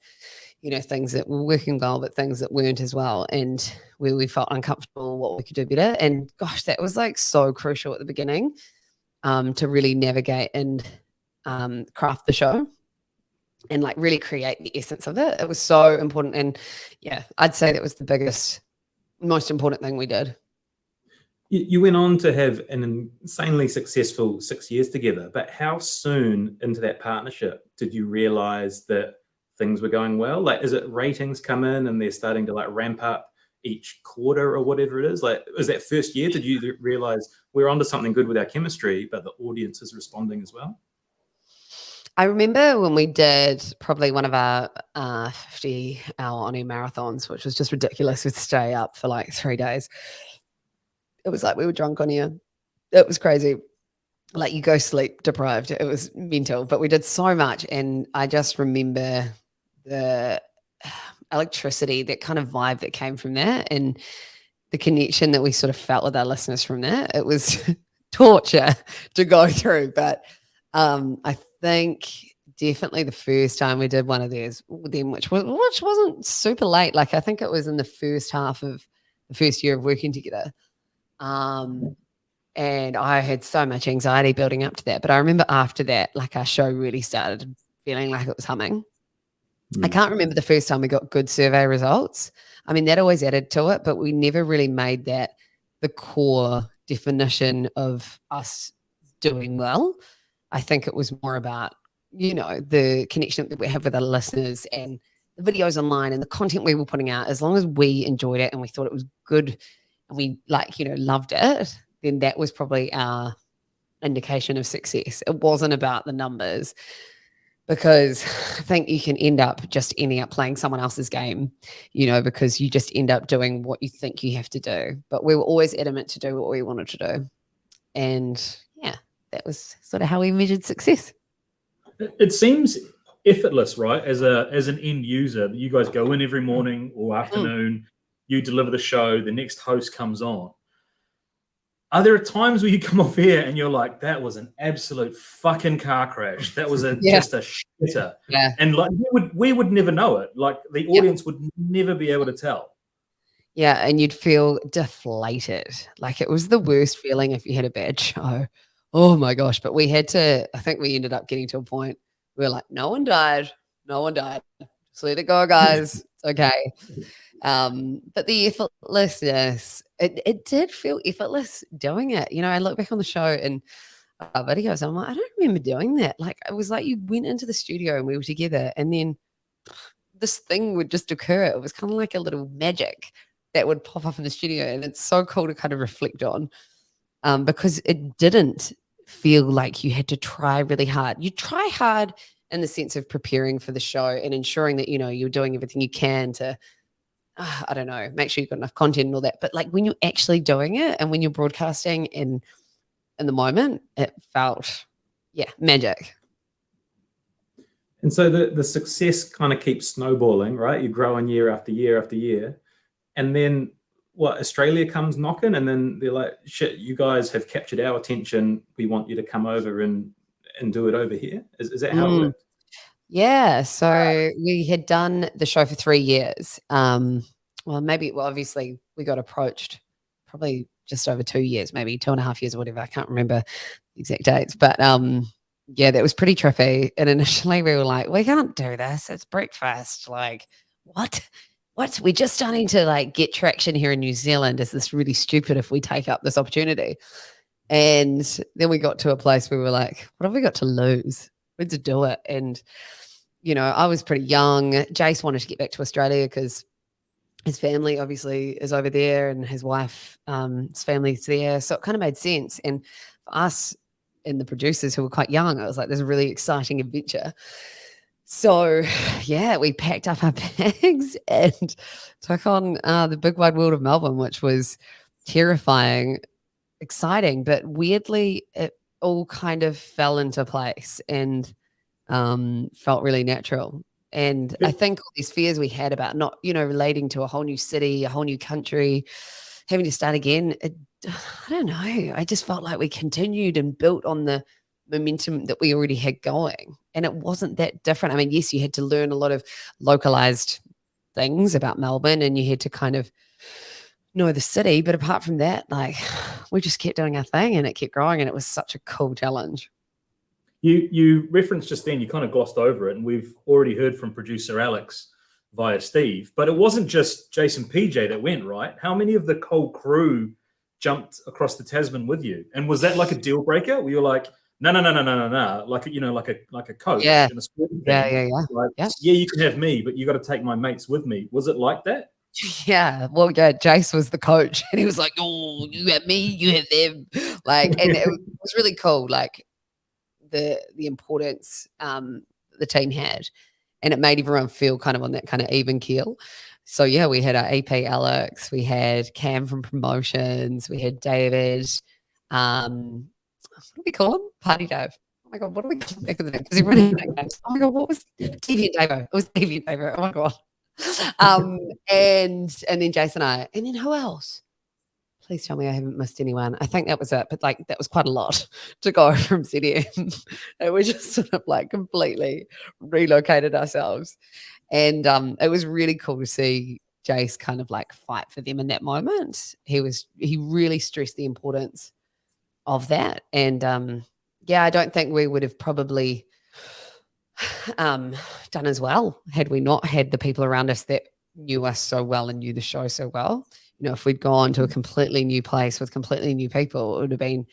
things that were working well, but things that weren't as well. And where we felt uncomfortable, what we could do better. And gosh, that was like so crucial at the beginning to really navigate and craft the show and like really create the essence of it. It was so important. And yeah, I'd say that was the biggest, most important thing we did. You went on to have an insanely successful 6 years together, but how soon into that partnership did you realize that things were going well? Like, is it ratings come in and they're starting to like ramp up each quarter or whatever it is? Like, was that first year, did you realize we're onto something good with our chemistry, but the audience is responding as well? I remember when we did probably one of our 50-hour on-air marathons, which was just ridiculous. We'd stay up for like 3 days. It was like we were drunk on air. It was crazy. Like you go sleep deprived. It was mental, but we did so much. And I just remember the electricity, that kind of vibe that came from that and the connection that we sort of felt with our listeners from that. It was torture to go through. But I think definitely the first time we did one of theirs, which wasn't super late. Like I think it was in the first half of the first year of working together. And I had so much anxiety building up to that. But I remember after that, like our show really started feeling like it was humming. I can't remember the first time we got good survey results. I mean, that always added to it, but we never really made that the core definition of us doing well. I think it was more about, the connection that we have with our listeners and the videos online and the content we were putting out. As long as we enjoyed it and we thought it was good and we loved it, then that was probably our indication of success. It wasn't about the numbers, because I think you can end up just ending up playing someone else's game, because you just end up doing what you think you have to do. But we were always adamant to do what we wanted to do. And yeah, that was sort of how we measured success. It seems effortless, right? As an end user, that you guys go in every morning or afternoon, you deliver the show, the next host comes on. Are there times where you come off air and you're like, that was an absolute fucking car crash? That was just a shitter. Yeah. And like we would never know it. Like the audience would never be able to tell. Yeah, and you'd feel deflated. Like it was the worst feeling if you had a bad show. Oh my gosh. But I think we ended up getting to a point where like, no one died. Just let it go, guys. It's okay. But the effortlessness, it did feel effortless doing it. I look back on the show and videos, I'm like, I don't remember doing that. Like it was like you went into the studio and we were together and then this thing would just occur. It was kind of like a little magic that would pop up in the studio. And it's so cool to kind of reflect on because it didn't feel like you had to try really hard. You try hard in the sense of preparing for the show and ensuring that, you're doing everything you can to, I don't know, make sure you've got enough content and all that. But like when you're actually doing it and when you're broadcasting in the moment, it felt, magic. And so the success kind of keeps snowballing, right? You're growing year after year after year. And then what, Australia comes knocking, and then they're like, shit, you guys have captured our attention. We want you to come over and do it over here. Is that how it worked? Yeah. So we had done the show for 3 years. Obviously we got approached probably just over 2 years, maybe 2.5 years or whatever. I can't remember the exact dates, but yeah, that was pretty trippy. And initially we were like, we can't do this. It's breakfast. Like, what? We're just starting to like get traction here in New Zealand. Is this really stupid if we take up this opportunity? And then we got to a place where we were like, what have we got to lose? We had to do it. And, you know, I was pretty young. Jase wanted to get back to Australia because his family obviously is over there and his wife, his family's there. So it kind of made sense. And for us and the producers who were quite young, it was like this really exciting adventure. So yeah, we packed up our bags and took on the big wide world of Melbourne, which was terrifying, exciting, but weirdly it all kind of fell into place and felt really natural. And I think all these fears we had about not, you know, relating to a whole new city, a whole new country, having to start again, I don't know. I just felt like we continued and built on the momentum that we already had going. And it wasn't that different. I mean, yes, you had to learn a lot of localized things about Melbourne and you had to kind of know the city. But apart from that, like we just kept doing our thing and it kept growing and it was such a cool challenge. You referenced just then, you kind of glossed over it, and we've already heard from producer Alex via Steve, but it wasn't just Jase and PJ that went, right? How many of the whole crew jumped across the Tasman with you? And was that like a deal breaker? Were you like, no, like, you know, like a coach Yeah. in a sport team? Yeah. Like, Yeah. yeah, you can have me, but you got to take my mates with me. Was it like that? Yeah, well, yeah, Jase was the coach, and he was like, "Oh, you have me, you have them," like, and it was really cool, like the importance the team had, and it made everyone feel kind of on that kind of even keel. So yeah, we had our EP Alex, we had Cam from promotions, we had David, what do we call him? Party Dave. Oh my god, what do we call him back in the day? Because everyone had nicknames. Oh my god, what was Deviant Davo? It was Deviant Davo. Oh my god. And then Jason and I, and then who else? Please tell me I haven't missed anyone. I think that was it, but like that was quite a lot to go from CDM. And we just sort of like completely relocated ourselves. And it was really cool to see Jase kind of like fight for them in that moment. He really stressed the importance of that. And yeah, I don't think we would have probably done as well had we not had the people around us that knew us so well and knew the show so well. You know, if we'd gone to a completely new place with completely new people, it would have been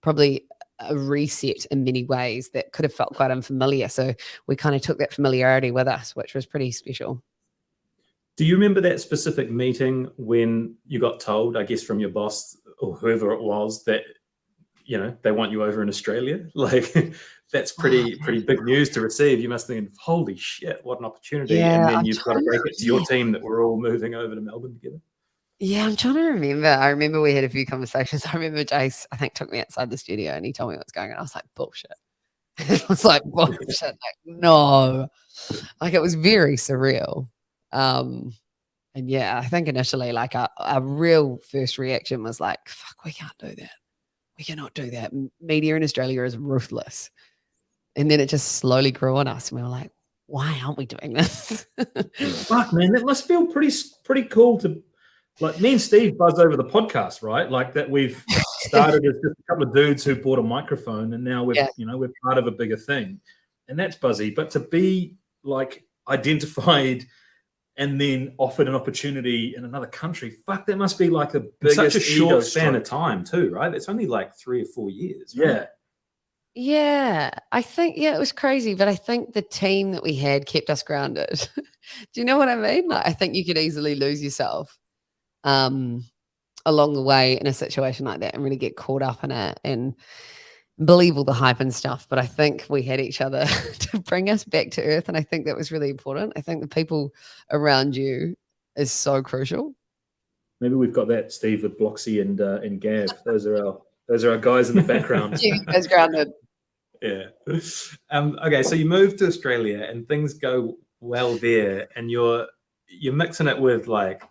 probably a reset in many ways that could have felt quite unfamiliar. So we kind of took that familiarity with us, which was pretty special. Do you remember that specific meeting when you got told, I guess from your boss or whoever it was, that, you know, they want you over in Australia? Like that's pretty big news to receive. You must think, holy shit, what an opportunity. Yeah, and then you've got to break it to your team that we're all moving over to Melbourne together. Yeah, I'm trying to remember. I remember we had a few conversations. I remember Jase, I think, took me outside the studio and he told me what's going on. I was like, bullshit. It was like, bullshit. Like, no. Like, it was very surreal. And yeah, I think initially, like, our real first reaction was like, fuck, we can't do that. We cannot do that. Media in Australia is ruthless. And then it just slowly grew on us. And we were like, why aren't we doing this? Fuck, man, that must feel pretty cool to, like, me and Steve buzz over the podcast, right? Like that we've started as just a couple of dudes who bought a microphone and now we're part of a bigger thing. And that's buzzy. But to be like identified and then offered an opportunity in another country, fuck, that must be like the biggest such a short span stroke. of time too, right? It's only like 3 or 4 years. Right? Yeah. Yeah, I think, it was crazy, but I think the team that we had kept us grounded. Do you know what I mean? Like, I think you could easily lose yourself along the way in a situation like that and really get caught up in it and believe all the hype and stuff. But I think we had each other to bring us back to earth. And I think that was really important. I think the people around you is so crucial. Maybe we've got that, Steve, with Bloxy and Gav. Those are our guys in the background. You guys grounded. Yeah. Okay, so you moved to Australia and things go well there, and you're mixing it with like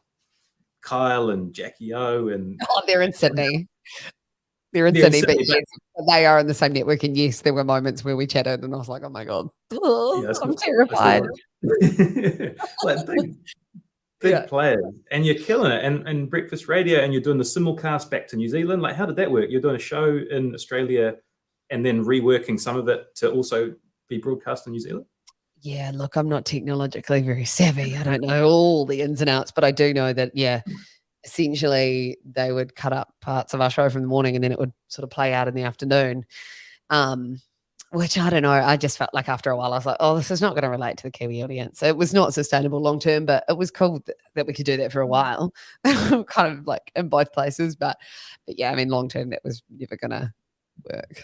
Kyle and Jackie O, and Oh, they're in Sydney. They're in They're in Sydney, but Sydney, but- yes, they are in the same network. And yes, there were moments where we chatted, and I was like, "Oh my god, Yeah, I'm terrified." like big Yeah. players, and you're killing it. And breakfast radio, and you're doing the simulcast back to New Zealand. Like, how did that work? You're doing a show in Australia, and then reworking some of it to also be broadcast in New Zealand. Yeah, look, I'm not technologically very savvy. I don't know all the ins and outs, but I do know that, yeah, essentially they would cut up parts of our show from the morning and then it would sort of play out in the afternoon. Which I don't know. I just felt like after a while, I was like, oh, this is not going to relate to the Kiwi audience. It was not sustainable long term, but it was cool that we could do that for a while, kind of like in both places. But yeah, I mean, long term, that was never going to work.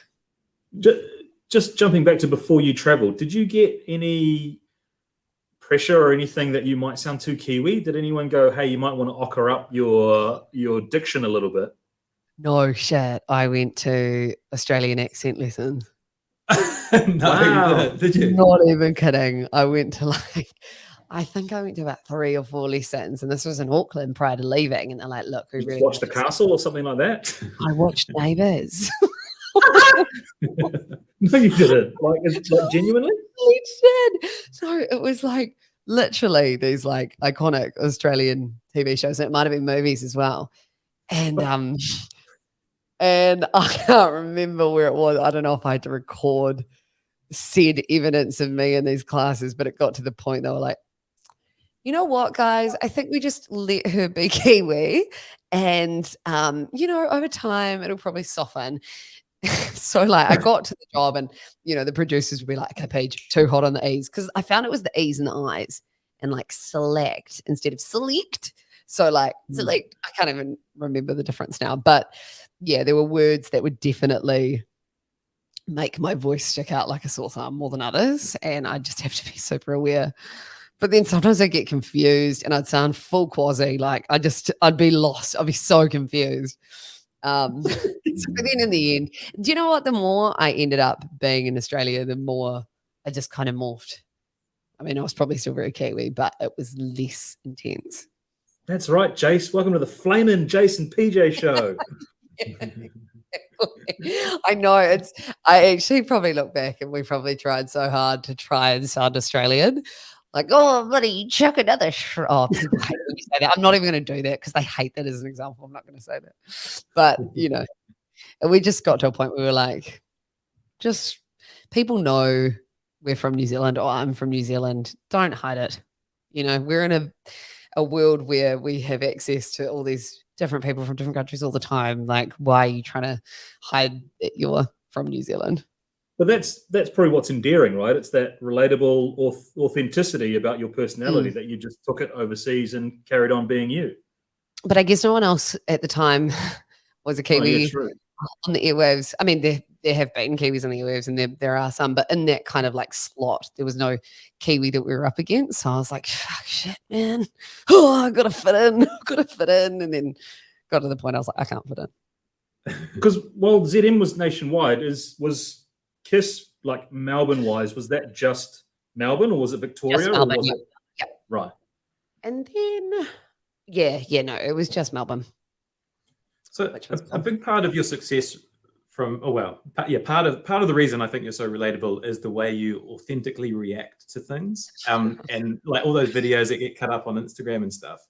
Just jumping back to before you traveled, did you get any pressure or anything that you might sound too Kiwi? Did anyone go, hey, you might want to ochre up your diction a little bit? No shit. I went to Australian accent lessons. No, Wow. did you? Not even kidding. I went to I think I went to about 3 or 4 lessons, and this was in Auckland prior to leaving. And they're like, look, we You really watch The Castle or something like that? I watched Neighbours. No, you didn't. Like genuinely? Holy shit. So it was like literally these like iconic Australian TV shows. And it might have been movies as well. And I can't remember where it was. I don't know if I had to record said evidence of me in these classes, but it got to the point they were like, you know what, guys? I think we just let her be Kiwi, and over time it'll probably soften. So like I got to the job, and the producers would be like, okay, Paige, too hot on the E's, because I found it was the E's and the I's, and like select instead of select. So like select, I can't even remember the difference now, but yeah, there were words that would definitely make my voice stick out like a sore thumb more than others, and I just have to be super aware. But then sometimes I get confused and I'd sound full quasi, like I'd be lost. I'd be so confused. But then in the end, do you know what? The more I ended up being in Australia, the more I just kind of morphed. I mean, I was probably still very Kiwi, but it was less intense. That's right, Jase. Welcome to the Flamin' Jase and PJ show. I know I actually probably look back and we probably tried so hard to try and sound Australian. Like, oh, buddy, chuck another oh, people hate when you say that. I'm not even going to do that because they hate that as an example. I'm not going to say that. But, we just got to a point where we were like, just people know we're from New Zealand or I'm from New Zealand. Don't hide it. We're in a world where we have access to all these different people from different countries all the time. Like, why are you trying to hide that you're from New Zealand? But that's probably what's endearing, right? It's that relatable authenticity about your personality that you just took it overseas and carried on being you. But I guess no one else at the time was a Kiwi on the airwaves. I mean, there have been Kiwis on the airwaves, and there are some, but in that kind of like slot, there was no Kiwi that we were up against. So I was like, fuck, shit, man. Oh, I got to fit in. And then got to the point I was like, I can't fit in. Because while ZM was nationwide, was KISS, like Melbourne-wise, was that just Melbourne or was it Victoria? Just Melbourne, or was yeah. it... Yeah. Right. And then, no, it was just Melbourne. So a big part of your success part of the reason I think you're so relatable is the way you authentically react to things. And like all those videos that get cut up on Instagram and stuff.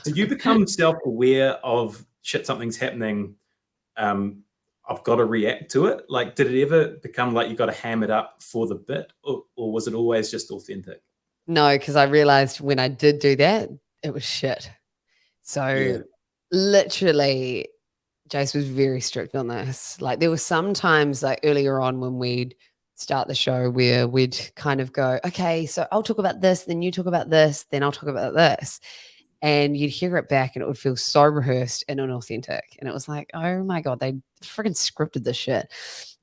Did you become self-aware of shit, something's happening? I've got to react to it. Like, did it ever become like you got to ham it up for the bit, or was it always just authentic? No, because I realized when I did do that, it was shit. So literally, Jase was very strict on this. Like, there were some times like earlier on when we'd start the show where we'd kind of go, okay, so I'll talk about this, then you talk about this, then I'll talk about this. And you'd hear it back and it would feel so rehearsed and unauthentic. And it was like, oh my God, they freaking scripted this shit.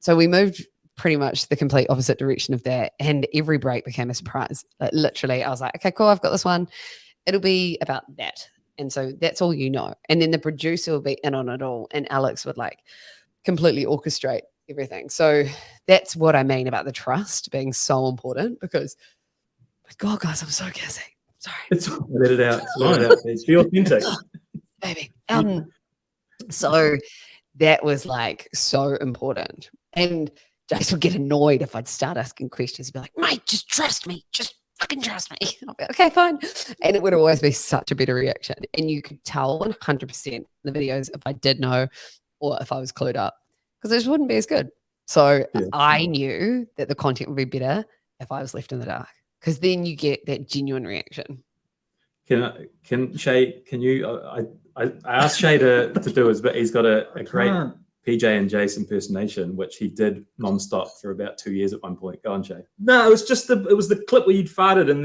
So we moved pretty much the complete opposite direction of that. And every break became a surprise. Like, literally, I was like, okay, cool, I've got this one. It'll be about that. And so that's all you know. And then the producer will be in on it all. And Alex would like completely orchestrate everything. So that's what I mean about the trust being so important, because, my God, guys, I'm so gassy. Sorry. Let it out. Let it out. Be authentic. baby. So that was like so important. And Jase would get annoyed if I'd start asking questions. He'd be like, mate, just trust me. Just fucking trust me. I'll be like, okay, fine. And it would always be such a better reaction. And you could tell 100% in the videos if I did know or if I was clued up, because it just wouldn't be as good. So I knew that the content would be better if I was left in the dark, because then you get that genuine reaction. Can Shay, can you, I asked Shay to do his, but he's got a great PJ and Jase impersonation, which he did nonstop for about 2 years at one point. Go on, Shay. No, it was just it was the clip where you'd farted in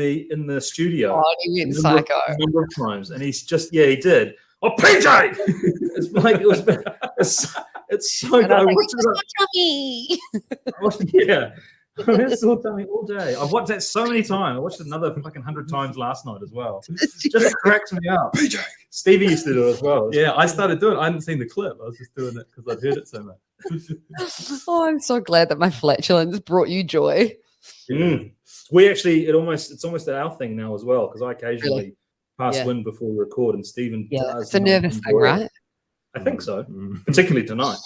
the studio. Oh, he went psycho. A number of times, and he's just he did. Oh, PJ! It's like it's so good. Yeah. That's all me all day. I've watched that so many times. I watched it another fucking 100 times last night as well. It just cracks me up. PJ. Stevie used to do it as well. Yeah, I started doing it. I hadn't seen the clip. I was just doing it because I'd heard it so much. Oh, I'm so glad that my flatulence brought you joy. We actually, it's almost our thing now as well, because I occasionally pass wind before we record, and Stephen does. It's a nervous thing, right? I think so, particularly tonight.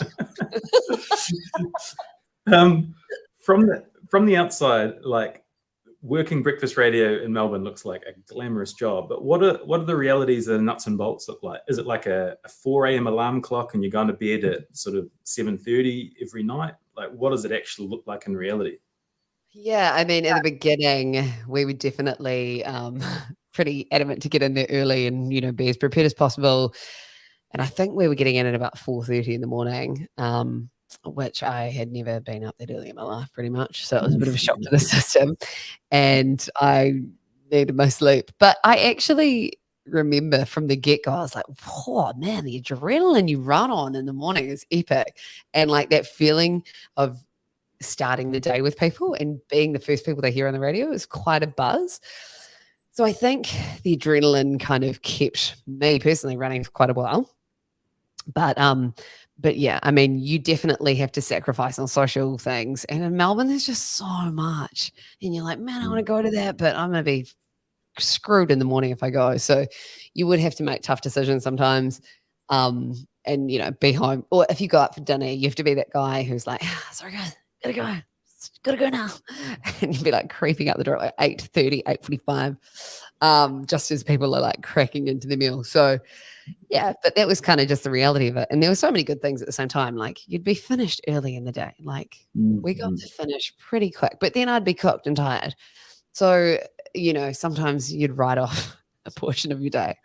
From the outside, like, working breakfast radio in Melbourne looks like a glamorous job, but what are the realities of the nuts and bolts look like? Is it like a 4 a.m. alarm clock and you're going to bed at sort of 7:30 every night? Like, what does it actually look like in reality? Yeah, I mean, in the beginning, we were definitely pretty adamant to get in there early and, be as prepared as possible. And I think we were getting in at about 4:30 in the morning, which I had never been up that early in my life, pretty much. So it was a bit of a shock to the system, and I needed my sleep. But I actually remember from the get-go, I was like, oh, man, the adrenaline you run on in the morning is epic. And like that feeling of starting the day with people and being the first people they hear on the radio is quite a buzz. So I think the adrenaline kind of kept me personally running for quite a while. But yeah, I mean, you definitely have to sacrifice on social things. And in Melbourne, there's just so much. And you're like, man, I want to go to that, but I'm going to be screwed in the morning if I go. So you would have to make tough decisions sometimes, and, be home. Or if you go out for dinner, you have to be that guy who's like, sorry, guys, gotta go now. And you'd be like creeping out the door at like 8:30, 8:45, just as people are like cracking into the meal. So yeah, but that was kind of just the reality of it. And there were so many good things at the same time. Like, you'd be finished early in the day. Like, we got to finish pretty quick, but then I'd be cooked and tired. So, sometimes you'd write off a portion of your day,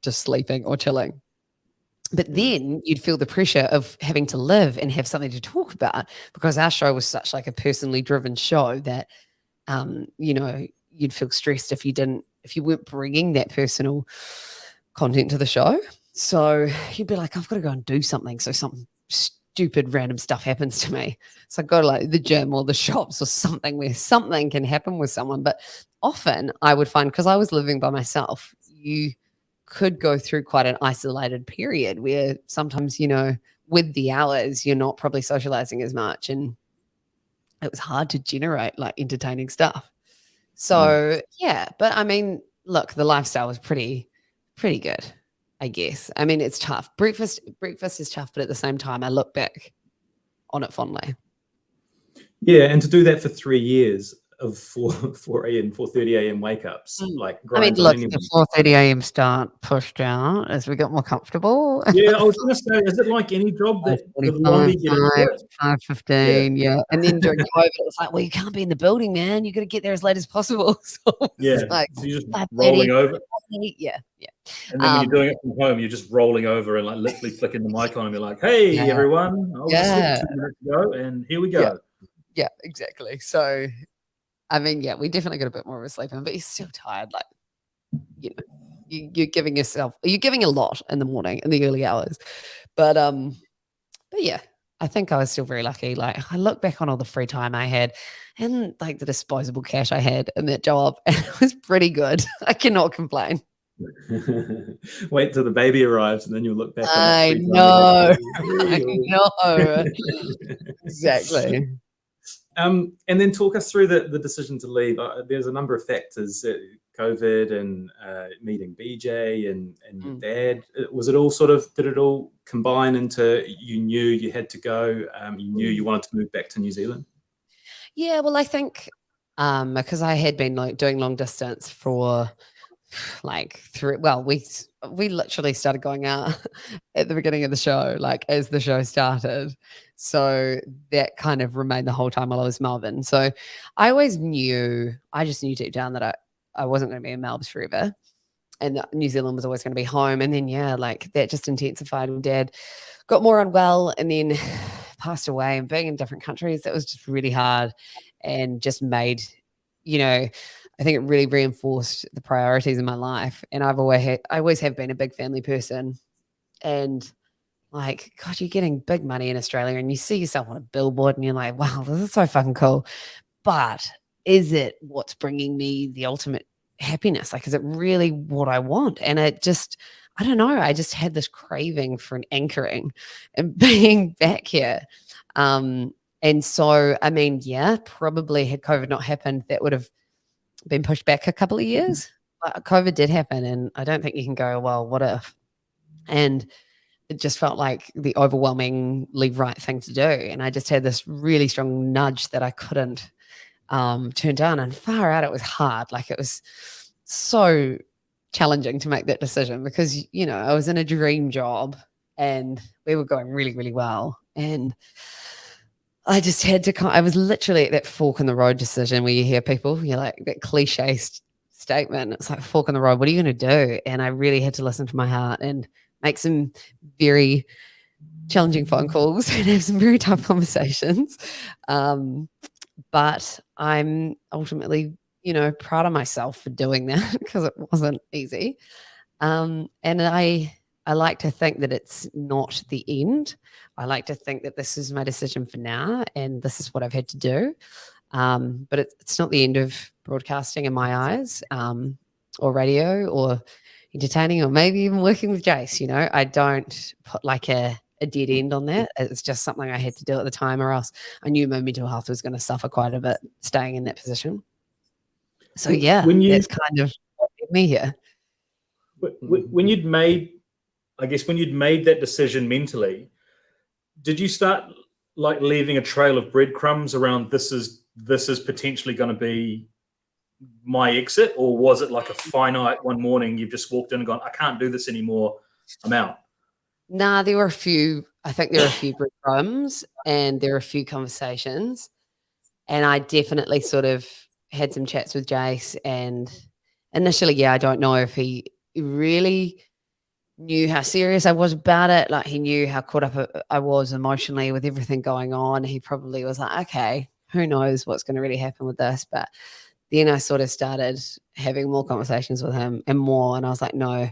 just sleeping or chilling. But then you'd feel the pressure of having to live and have something to talk about, because our show was such like a personally driven show that, you'd feel stressed if you weren't bringing that personal content to the show. So you'd be like, I've got to go and do something. So something stupid random stuff happens to me. So I go to like the gym or the shops or something where something can happen with someone. But often I would find, because I was living by myself, you could go through quite an isolated period where sometimes, with the hours, you're not probably socializing as much. And it was hard to generate like entertaining stuff. So yeah, but I mean, look, the lifestyle was pretty good, I guess. I mean, it's tough. Breakfast is tough, but at the same time, I look back on it fondly. Yeah, and to do that for 3 years of 4 a.m., 4:30 a.m. wake ups, like, I mean, look, the 4:30 a.m. start pushed out as we got more comfortable. Yeah, I was going to say, is it like any job that the longer you get into it? 5:15, yeah. And then during COVID, it was like, well, you can't be in the building, man. You got to get there as late as possible. So like, so you're just rolling over. Yeah. And then when you're doing it from home, you're just rolling over and like literally flicking the mic on and you're like, hey, everyone, I was asleep 2 minutes ago, and here we go. Yeah, exactly. So, I mean, yeah, we definitely got a bit more of a sleep in, but you're still tired. Like, you're giving a lot in the morning, in the early hours. But yeah, I think I was still very lucky. Like, I look back on all the free time I had and like the disposable cash I had in that job, and it was pretty good. I cannot complain. Wait till the baby arrives and then you'll look back on I know. Exactly. And then talk us through the decision to leave. There's a number of factors that COVID and meeting BJ and your Mm. dad? Was it all sort of, did it all combine into you knew you had to go, you knew you wanted to move back to New Zealand? Yeah, well, I think because I had been like doing long distance for like we literally started going out at the beginning of the show, like as the show started. So that kind of remained the whole time while I was in Melbourne. So I just knew deep down that I wasn't going to be in Melbourne forever, and that New Zealand was always going to be home. And then like that just intensified when Dad got more unwell and then passed away, and being in different countries, that was just really hard and just made, I think it really reinforced the priorities in my life. And I always have been a big family person. And like, God, you're getting big money in Australia and you see yourself on a billboard and you're like, wow, this is so fucking cool. But is it what's bringing me the ultimate happiness? Like, is it really what I want? And I don't know. I just had this craving for an anchoring and being back here. And so, I mean, yeah, probably had COVID not happened, that would have been pushed back a couple of years. But COVID did happen, and I don't think you can go, well, what if? And it just felt like the overwhelmingly right thing to do. And I just had this really strong nudge that I couldn't turn down. And far out, it was hard. Like, it was so challenging to make that decision because, I was in a dream job and we were going really, really well. And I just had to I was literally at that fork in the road decision where you hear people, you're like that cliche statement. It's like fork in the road. What are you going to do? And I really had to listen to my heart and make some very challenging phone calls and have some very tough conversations. But I'm ultimately, proud of myself for doing that because it wasn't easy. And I like to think that it's not the end. I like to think that this is my decision for now and this is what I've had to do. But it's not the end of broadcasting in my eyes, or radio or entertaining or maybe even working with Jase. I don't put like a dead end on that. It's just something I had to do at the time, or else I knew my mental health was going to suffer quite a bit staying in that position. So yeah, that's kind of what led me here. When you'd made that decision mentally, did you start like leaving a trail of breadcrumbs around this is potentially going to be my exit, or was it like a finite one morning you've just walked in and gone, I can't do this anymore, I'm out? Nah, I think there were a few breadcrumbs and there were a few conversations, and I definitely sort of had some chats with Jase. And initially, yeah, I don't know if he really knew how serious I was about it. Like, he knew how caught up I was emotionally with everything going on. He probably was like, okay, who knows what's going to really happen with this. But then I sort of started having more conversations with him and I was like, no,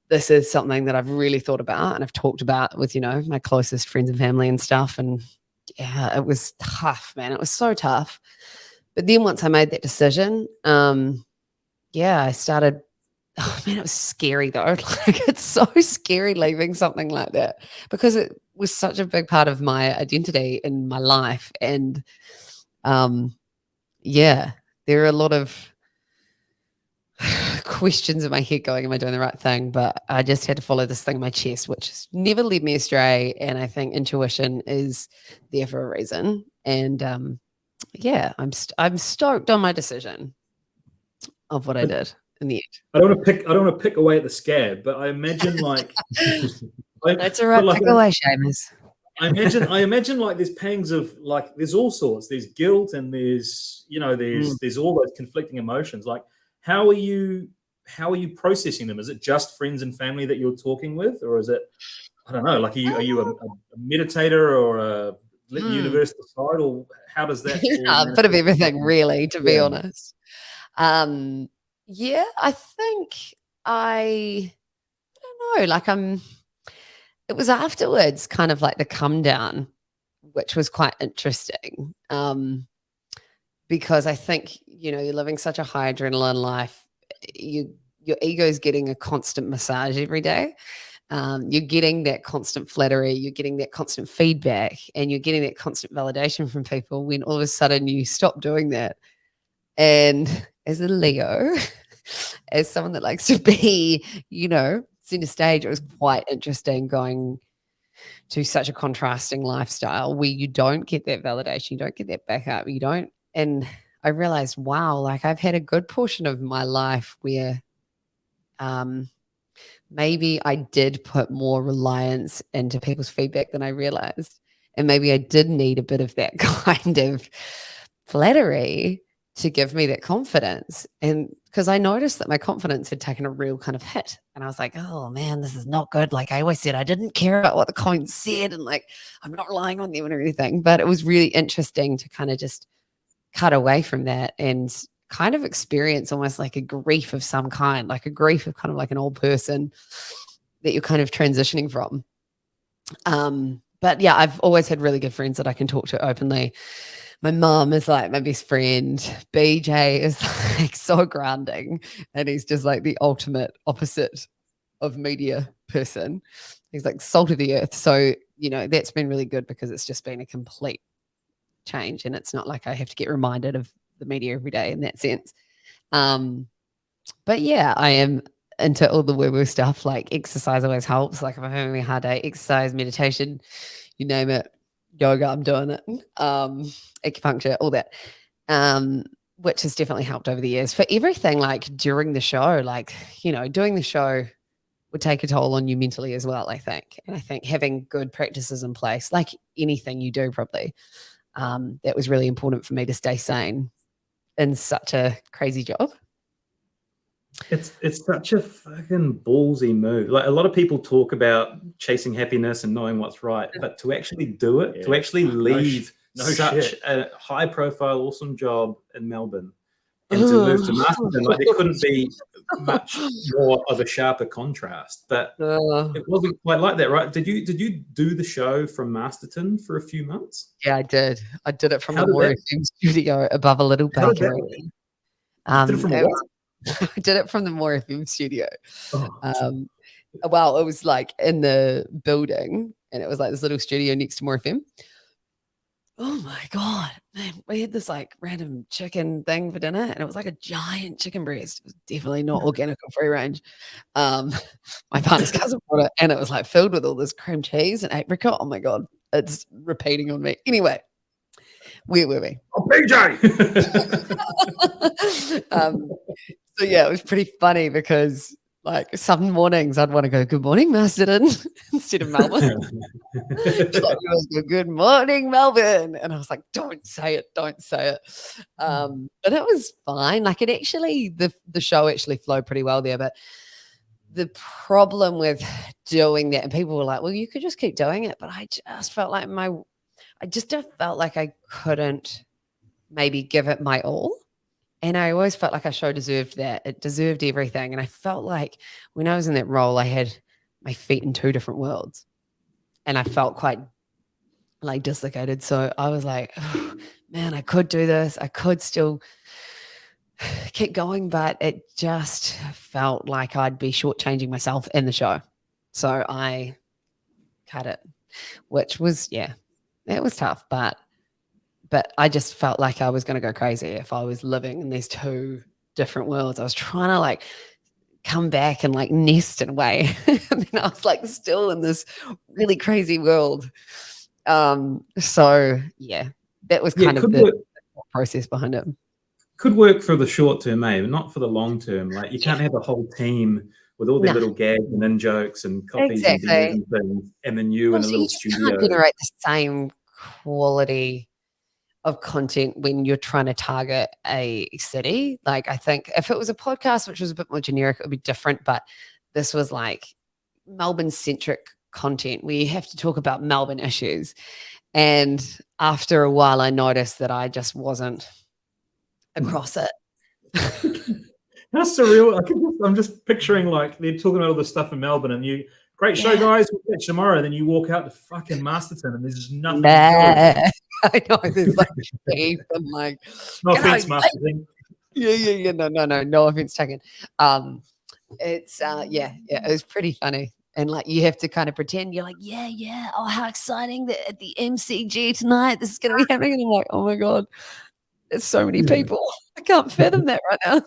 this is something that I've really thought about and I've talked about with, my closest friends and family and stuff. And yeah, it was tough, man. It was so tough. But then once I made that decision, I started, oh man, it was scary though. Like, it's so scary leaving something like that because it was such a big part of my identity in my life. And there are a lot of questions in my head going, am I doing the right thing? But I just had to follow this thing in my chest, which has never led me astray. And I think intuition is there for a reason. And I'm stoked on my decision of what I did in the end. I don't want to pick away at the scab, but I imagine like that's all right. Pick away, Seamus. I imagine like there's pangs of like there's all sorts. There's guilt and there's there's all those conflicting emotions. Like how are you processing them? Is it just friends and family that you're talking with, or is it, I don't know, like are you a meditator or a let the universe decide, or how does that? A bit of everything, really, to be honest. I think I don't know, like it was afterwards kind of like the come down, which was quite interesting. Because I think, you're living such a high adrenaline life, your ego's getting a constant massage every day. You're getting that constant flattery, you're getting that constant feedback, and you're getting that constant validation from people when all of a sudden you stop doing that. And as a Leo, as someone that likes to be, center stage, it was quite interesting going to such a contrasting lifestyle where you don't get that validation, you don't get that backup, you don't. And I realized, wow, like I've had a good portion of my life where maybe I did put more reliance into people's feedback than I realized. And maybe I did need a bit of that kind of flattery to give me that confidence. And because I noticed that my confidence had taken a real kind of hit. And I was like, oh man, this is not good. Like I always said, I didn't care about what the comments said. And like, I'm not relying on them and everything. But it was really interesting to kind of just cut away from that and kind of experience almost like a grief of some kind, like a grief of kind of like an old person that you're kind of transitioning from. But yeah, I've always had really good friends that I can talk to openly. My mom is like my best friend. BJ is like so grounding, and he's just like the ultimate opposite of media person. He's like salt of the earth. So, that's been really good because it's just been a complete change, and it's not like I have to get reminded of the media every day in that sense. But yeah, I am into all the woo-woo stuff. Like exercise always helps. Like if I'm having a hard day, exercise, meditation, you name it, yoga, I'm doing it. Acupuncture, all that. Which has definitely helped over the years for everything. Like during the show, like, doing the show would take a toll on you mentally as well, I think. And I think having good practices in place, like anything you do probably, that was really important for me to stay sane in such a crazy job. It's such a fucking ballsy move. Like a lot of people talk about chasing happiness and knowing what's right, but to actually do it, to actually leave such a high profile, awesome job in Melbourne and to move to Masterton, like there couldn't be much more of a sharper contrast. But it wasn't quite like that, right? Did you do the show from Masterton for a few months? Yeah, I did. I did it from the More FM studio above a little bakery. Did it from what? I did it from the More FM studio. Well, it was like in the building, and it was like this little studio next to More FM. Oh my God, man, we had this like random chicken thing for dinner, and it was like a giant chicken breast. It was definitely not organic or free range. My partner's cousin brought it, and it was like filled with all this cream cheese and apricot. Oh my God, it's repeating on me. Anyway, where were we? Oh, BJ! So yeah, it was pretty funny because like some mornings I'd want to go, good morning, Masterton, instead of Melbourne. Like, good morning, Melbourne. And I was like, don't say it. But it was fine. Like it actually, the show actually flowed pretty well there. But the problem with doing that, and people were like, well, you could just keep doing it. But I just felt like I couldn't maybe give it my all. And I always felt like our show deserved that. It deserved everything. And I felt like when I was in that role, I had my feet in two different worlds. And I felt quite like dislocated. So I was like, oh, man, I could do this. I could still keep going. But it just felt like I'd be shortchanging myself in the show. So I cut it, which was, it was tough. But I just felt like I was going to go crazy if I was living in these two different worlds. I was trying to like come back and like nest in a way. And then I was like still in this really crazy world. So yeah, that was kind of the process behind it. Could work for the short term, but not for the long term. Like you can't have a whole team with all their little gags and in jokes and coffees and beers and things, and then you in a little studio. You can't generate the same quality of content when you're trying to target a city. Like I think if it was a podcast, which was a bit more generic, it would be different. But this was like Melbourne-centric content where you have to talk about Melbourne issues. And after a while, I noticed that I just wasn't across it. How surreal. I'm just picturing like they're talking about all this stuff in Melbourne and you, great show, guys, we'll catch you tomorrow. Then you walk out to fucking Masterton and there's just nothing. I know, there's like beef and like no offense, Masterton. Yeah. No offense taken. It's it was pretty funny. And like you have to kind of pretend you're like, yeah. Oh, how exciting that at the MCG tonight, this is gonna be happening. And I'm like, oh my God, there's so many people. I can't fathom that right now.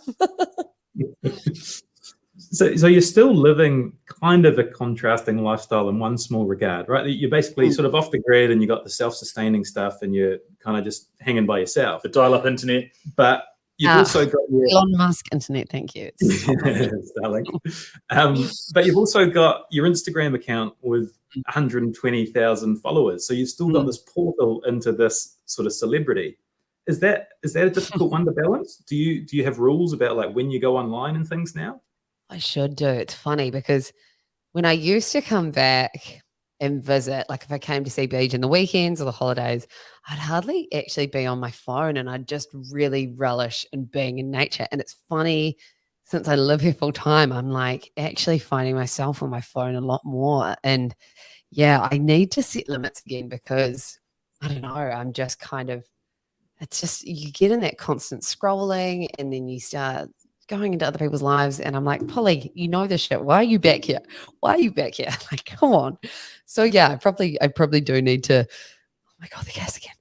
So you're still living kind of a contrasting lifestyle in one small regard, right? You're basically sort of off the grid and you got the self-sustaining stuff and you're kind of just hanging by yourself. The dial-up internet. But you've also got your Elon Musk internet, thank you. But you've also got your Instagram account with 120,000 followers. So you've still got this portal into this sort of celebrity. Is that a difficult one to balance? Do you have rules about like when you go online and things now? I should do. It's funny because when I used to come back and visit, like if I came to see Beach in the weekends or the holidays, I'd hardly actually be on my phone and I'd just really relish in being in nature. And it's funny, since I live here full time, I'm like actually finding myself on my phone a lot more. And yeah, I need to set limits again because I don't know, I'm just kind of, it's just, you get in that constant scrolling and then you start going into other people's lives and I'm like, Polly, you know this shit. Why are you back here? Why are you back here? Like, come on. So yeah, I probably do need to, oh my God, the gas again.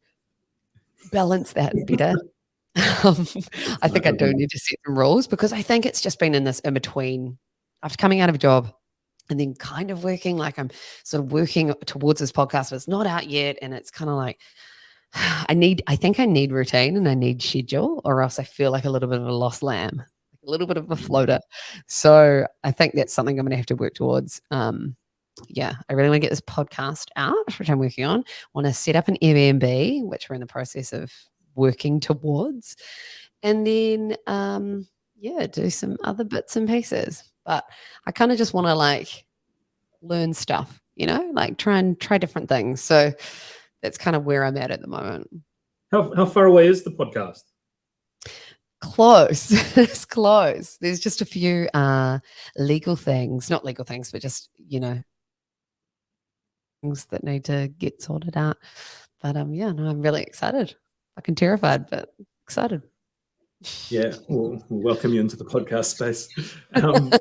Balance that better. I think I do need to set some rules because I think it's just been in this in between after coming out of a job and then kind of working, like I'm sort of working towards this podcast, but it's not out yet. And it's kind of like, I think I need routine and I need schedule or else I feel like a little bit of a lost lamb. A little bit of a floater. So I think that's something I'm going to have to work towards. Yeah, I really want to get this podcast out, which I'm working on. Want to set up an Airbnb, which we're in the process of working towards. And then, yeah, do some other bits and pieces. But I kind of just want to like learn stuff, you know, like try different things. So that's kind of where I'm at the moment. How far away is the podcast? Close. It's close. There's just a few legal things, not legal things, but just, you know, things that need to get sorted out. But yeah, no, I'm really excited. Fucking terrified, but excited. Yeah, we'll welcome you into the podcast space. Everyone's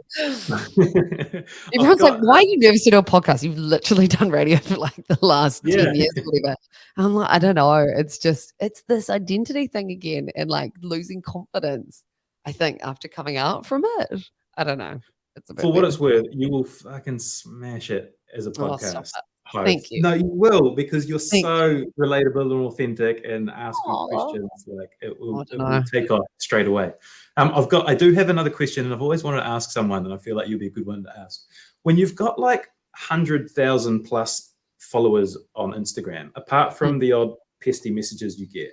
like, why are you nervous to do a podcast? You've literally done radio for like the last 10 years or whatever. I'm like, I don't know. It's this identity thing again and like losing confidence, I think, after coming out from it. I don't know. It's a bit For what weird. it's worth, you will fucking smash it as a Oh, stop podcast. it. Host. Thank you. No, you will because you're Thank so relatable and authentic and ask good Aw. questions. Like it will know. take off straight away. I do have another question, and I've always wanted to ask someone, and I feel like you'll be a good one to ask. When you've got like 100,000 plus followers on Instagram, apart from the odd pesty messages you get,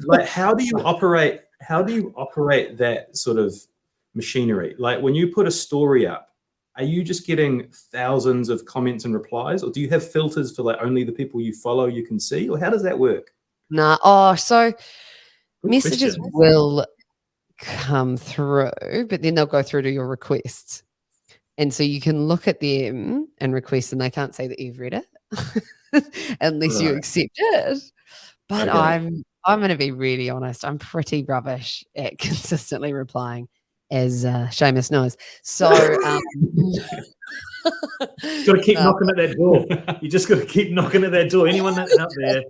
like how do you operate that sort of machinery? Like when you put a story up, are you just getting thousands of comments and replies, or do you have filters for like only the people you follow you can see, or how does that work? Nah. Oh, so Good messages question. will come through, but then they'll go through to your requests. And so you can look at them and request, and they can't say that you've read it unless you Right. accept it. But Okay. I'm going to be really honest. I'm pretty rubbish at consistently replying, as Seamus knows. So Got to keep knocking at that door. You just got to keep knocking at that door. Anyone that's out there,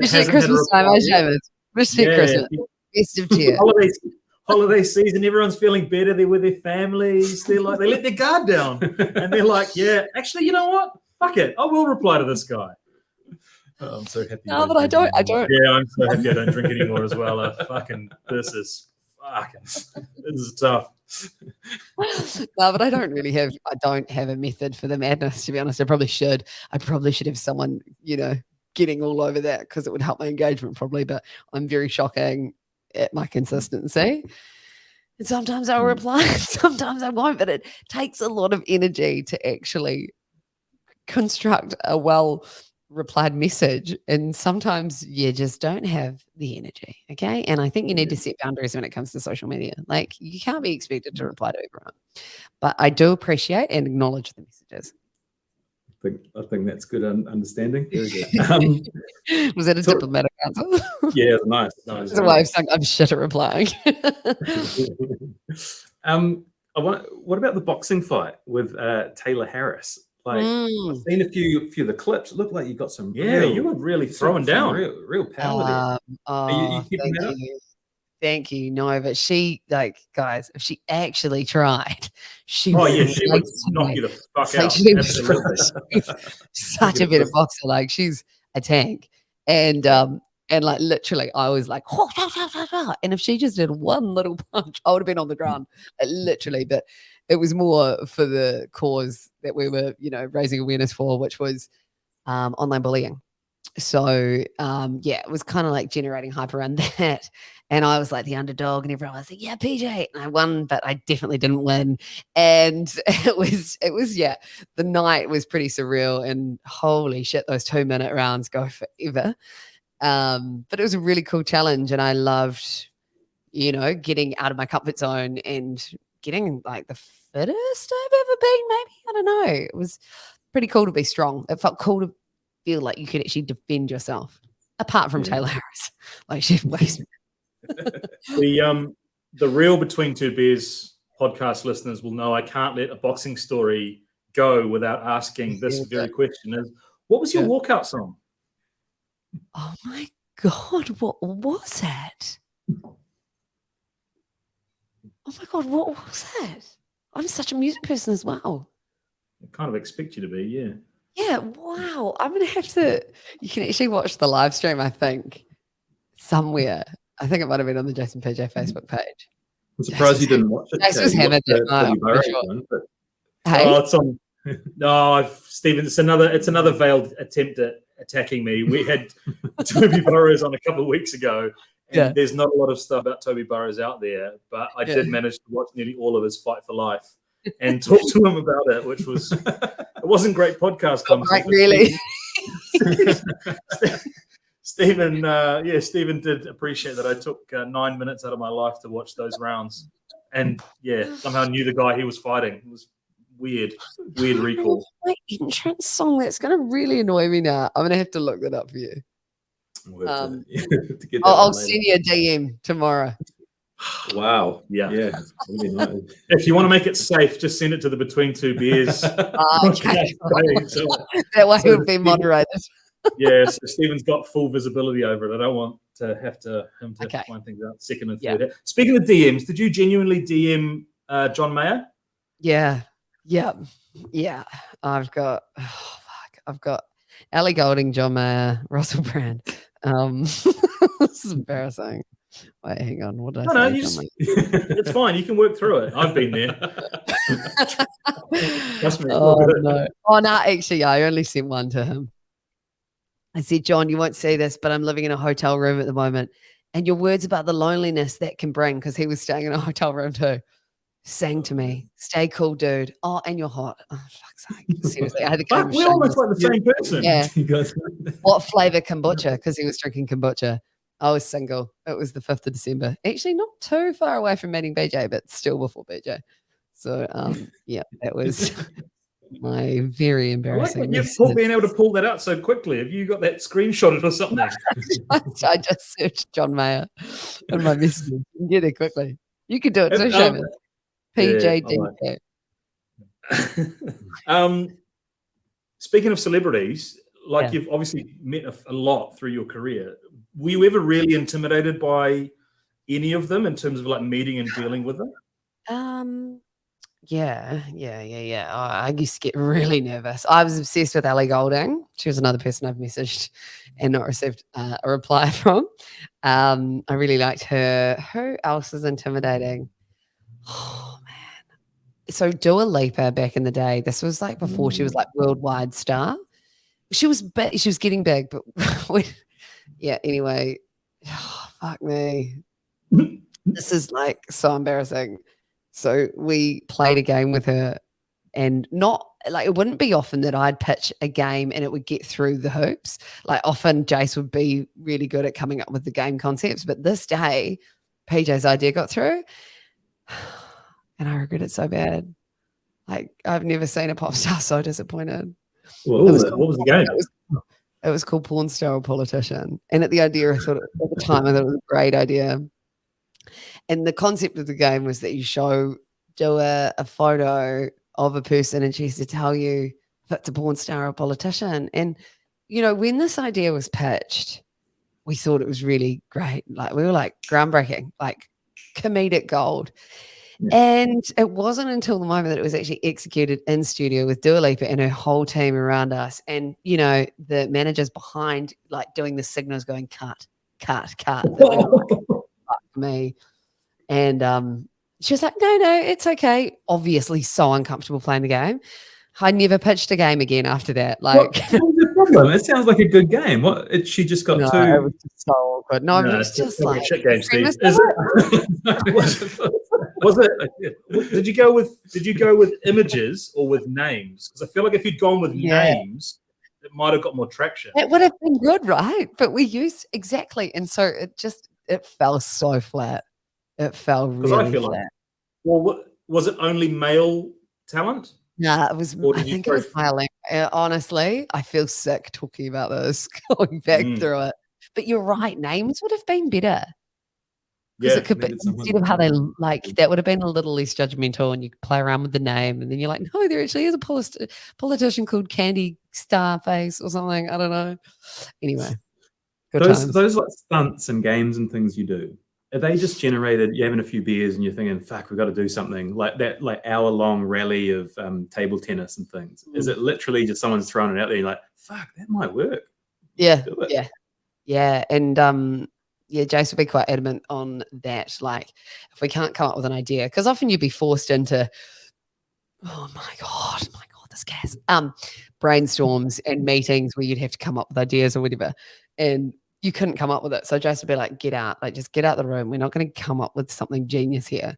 especially at Christmas time, Seamus. Especially at Christmas. Best of cheer. Holiday season, everyone's feeling better. They're with their families. They let their guard down, and they're like, "Yeah, actually, you know what? Fuck it, I will reply to this guy." Oh, I'm so happy. No, but I don't. Yeah, I'm so happy I don't drink anymore as well. This is tough. No, but I don't have a method for the madness, to be honest. I probably should have someone, you know, getting all over that because it would help my engagement probably, but I'm very shocking at my consistency. And sometimes I'll reply, sometimes I won't, but it takes a lot of energy to actually construct a well replied message, and sometimes you just don't have the energy. Okay, and I think you need to set boundaries when it comes to social media. Like you can't be expected to reply to everyone, but I do appreciate and acknowledge the messages. I think that's good understanding. Very good. Was that a diplomatic answer? Yeah, nice. That's why I'm shit at replying. What about the boxing fight with Taylor Harris? Like I've seen a few of the clips. It looked like you got some. Yeah, you were really throwing down. Real power there. Thank keeping that up? you. Thank you. No, but she, like, guys, if she actually tried, she Oh would yeah, she would race knock me. you the fuck Like, out. she was Absolutely. such a better boxer. Like, she's a tank. And like literally, I was like, and if she just did one little punch, I would have been on the ground, literally. But it was more for the cause that we were, raising awareness for, which was online bullying. So yeah, it was kind of like generating hype around that. And I was like the underdog, and everyone was like, yeah, PJ. And I won, but I definitely didn't win. And yeah, the night was pretty surreal. And holy shit, those 2-minute rounds go forever. But it was a really cool challenge, and I loved, getting out of my comfort zone and getting like the fittest I've ever been, maybe. I don't know. It was pretty cool to be strong. It felt cool to feel like you could actually defend yourself, apart from Taylor Harris. Like, she weighs. The real Between Two Beers podcast listeners will know I can't let a boxing story go without asking this very question: is what was your walkout song? Oh my God, what was that? Oh my God, what was that? I'm such a music person as well. I kind of expect you to be, yeah. Yeah, wow. I'm going to have to, you can actually watch the live stream, I think, somewhere. I think it might have been on the Jason PJ Facebook page. I'm surprised you didn't watch it. Jason was hammered Oh, it's on. No, Stephen, it's another veiled attempt at attacking me. We had Toby Burrows on a couple of weeks ago, and there's not a lot of stuff about Toby Burrows out there, but I did manage to watch nearly all of his Fight for Life and talk to him about it, which was, it wasn't great podcast content. Right, really? Stephen did appreciate that I took 9 minutes out of my life to watch those rounds, and somehow knew the guy he was fighting. It was weird recall. My entrance song, that's going to really annoy me now. I'm going to have to look that up for you. I'll send you a DM tomorrow. Wow. Yeah. Really nice. If you want to make it safe, just send it to the Between Two Beers. Okay. That way it would be moderated. Yeah, so Stephen's got full visibility over it. I don't want to have him to find things out second and third. Speaking of DMs, did you genuinely DM John Mayer? Yeah. I've got Ellie Goulding, John Mayer, Russell Brand. This is embarrassing. Wait, hang on. What did I say? It's fine. You can work through it. I've been there. Trust me. No. Oh, no, actually, I only sent one to him. I said, John, you won't see this, but I'm living in a hotel room at the moment. And your words about the loneliness that can bring, because he was staying in a hotel room too, sang to me. Stay cool, dude. Oh, and you're hot. Oh, fuck's sake. Seriously, I had to come. We're almost like the same person. Yeah. What flavor kombucha? Because he was drinking kombucha. I was single. It was the 5th of December. Actually, not too far away from meeting BJ, but still before BJ. So, that was my very embarrassing. I like you've being able to pull that out so quickly. Have you got that screenshotted or something? I just searched John Mayer in my messages. You can get it quickly. You can do it too, Shaman. PJD. Speaking of celebrities, you've obviously met a lot through your career. Were you ever really intimidated by any of them in terms of like meeting and dealing with them? Yeah. I used to get really nervous. I was obsessed with Ellie Goulding. She was another person I've messaged and not received a reply from. I really liked her. Who else is intimidating? Oh man. So Dua Lipa back in the day. This was like before she was like worldwide star. She was getting big, but anyway. Oh, fuck me. This is like so embarrassing. So we played a game with her, and not like it wouldn't be often that I'd pitch a game and it would get through the hoops. Like often Jase would be really good at coming up with the game concepts, but this day PJ's idea got through and I regret it so bad. Like I've never seen a pop star so disappointed. What was the game? It was called Porn Star or Politician. And at the idea, I thought at the time, I thought it was a great idea. And the concept of the game was that you do a photo of a person and she has to tell you if it's a porn star or a politician. And, when this idea was pitched, we thought it was really great. Like we were like groundbreaking, like comedic gold. And it wasn't until the moment that it was actually executed in studio with Dua Lipa and her whole team around us. And, you know, the managers behind, like doing the signals going, cut, cut, cut. That they were like, fuck me. And she was like, no, it's okay. Obviously so uncomfortable playing the game. I never pitched a game again after that. Like, what was the problem? It sounds like a good game. She just got no, too. it was just so awkward. No, No, it was it's just like like a shit game, Steve. premise Is of it? Was it? Did you go with images or with names? Because I feel like if you'd gone with names, it might have got more traction. it would have been good, right? But we used exactly, and so it fell so flat. It fell really flat. Like, well, was it only male talent? Nah, it was. I think it was smiling. Honestly, I feel sick talking about this, going back through it. But you're right. Names would have been better. Because it could be, instead of how they like, that would have been a little less judgmental, and you could play around with the name, and then you're like, no, there actually is a politician called Candy Starface or something. I don't know. Anyway, those like stunts and games and things you do, are they just generated? You're having a few beers and you're thinking, "Fuck, we've got to do something like that." Like hour-long rally of table tennis and things. Is it literally just someone's throwing it out there? You're like, "Fuck, that might work." Yeah, and yeah, Jase will be quite adamant on that. Like, if we can't come up with an idea, because often you'd be forced into, oh my god, this gas, brainstorms and meetings where you'd have to come up with ideas or whatever, and you couldn't come up with it. So Jase would be like, "Get out, like just get out the room. We're not going to come up with something genius here."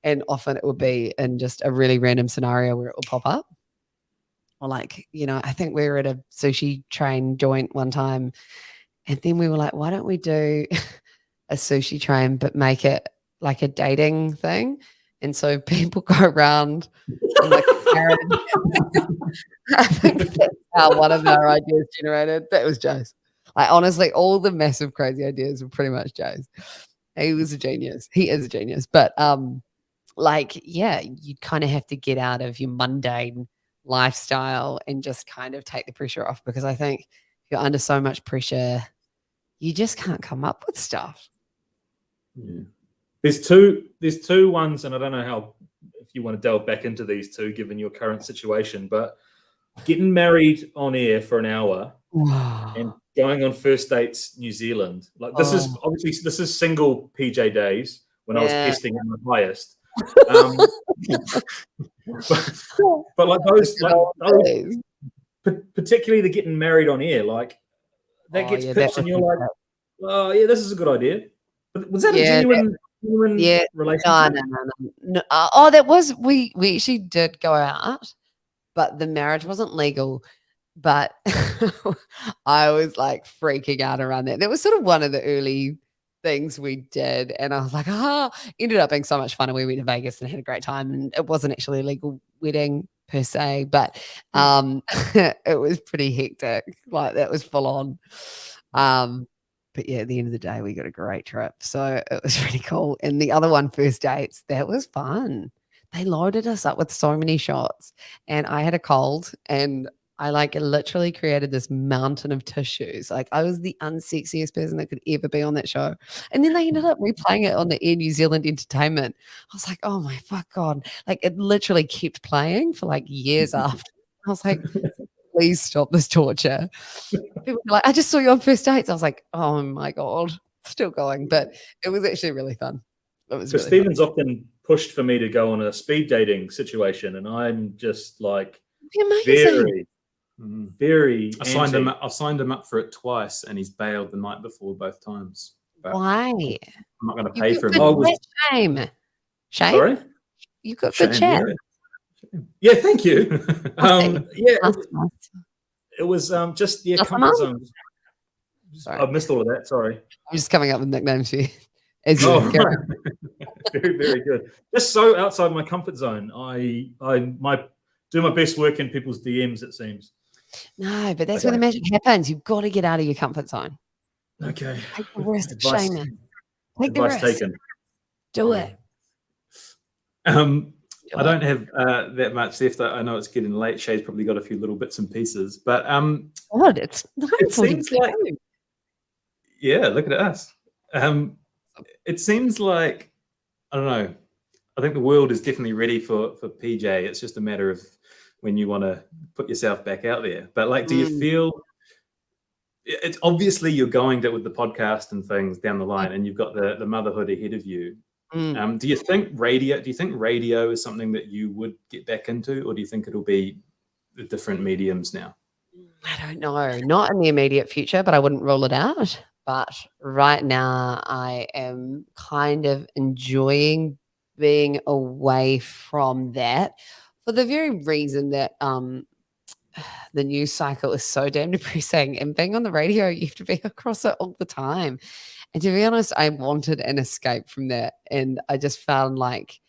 And often it would be in just a really random scenario where it will pop up. Or like, you know, I think we were at a sushi train joint one time. And then we were like, why don't we do a sushi train, but make it like a dating thing? And so people go around in like a carriage. I think that's how one of our ideas generated. That was Jase. Like, honestly, all the massive crazy ideas were pretty much Jase. He was a genius. He is a genius. But like, yeah, you kind of have to get out of your mundane lifestyle and just kind of take the pressure off, because I think you're under so much pressure, you just can't come up with stuff. Yeah. There's two ones, and I don't know how, if you want to delve back into these two, given your current situation, but getting married on air for an hour and going on first dates New Zealand. Like this is obviously, this is single PJ days when I was pesting at my highest. But like those, particularly the getting married on air, like that gets pitched and you're like, oh yeah, this is a good idea. But was that a genuine relationship? No. Oh, that was, we actually did go out, but the marriage wasn't legal. But I was like freaking out around that. That was sort of one of the early things we did, and I was like, ended up being so much fun. And we went to Vegas and had a great time, and it wasn't actually a legal wedding per se, but it was pretty hectic. Like that was full on. But yeah, at the end of the day, we got a great trip, so it was really cool. And the other one, first dates, that was fun. They loaded us up with so many shots, and I had a cold, and I like literally created this mountain of tissues. Like I was the unsexiest person that could ever be on that show. And then they ended up replaying it on the Air New Zealand Entertainment. I was like, oh my fuck God. Like it literally kept playing for like years after. I was like, please stop this torture. People were like, I just saw you on first dates. I was like, oh my God, still going. But it was actually really fun. It was really Stephen's often pushed for me to go on a speed dating situation, and I'm just like very I signed him up for it twice, and he's bailed the night before both times. But why? I'm not going to pay for him. Shame. Sorry? You got good chat. Yeah, thank you. It was just comfort zone. I missed all of that. Sorry. I'm just coming up with nicknames for you. Very, very good. Just so outside my comfort zone. I do my best work in people's DMs, it seems. No, but that's where the magic happens. You've got to get out of your comfort zone. Okay. Take the risk, Shaman. Take the risk. Taken. Do it. I don't have that much left. I know it's getting late. Shay's probably got a few little bits and pieces, but God, it's 9:40. It seems like Yeah, look at us. It seems like, I don't know, I think the world is definitely ready for PJ. It's just a matter of when you want to put yourself back out there. But like, do you feel, it's obviously you're going with the podcast and things down the line, and you've got the motherhood ahead of you. Do you think radio is something that you would get back into, or do you think it'll be the different mediums now? I don't know. Not in the immediate future, but I wouldn't rule it out. But right now, I am kind of enjoying being away from that for the very reason that the news cycle is so damn depressing. And being on the radio, you have to be across it all the time. And to be honest, I wanted an escape from that. And I just found like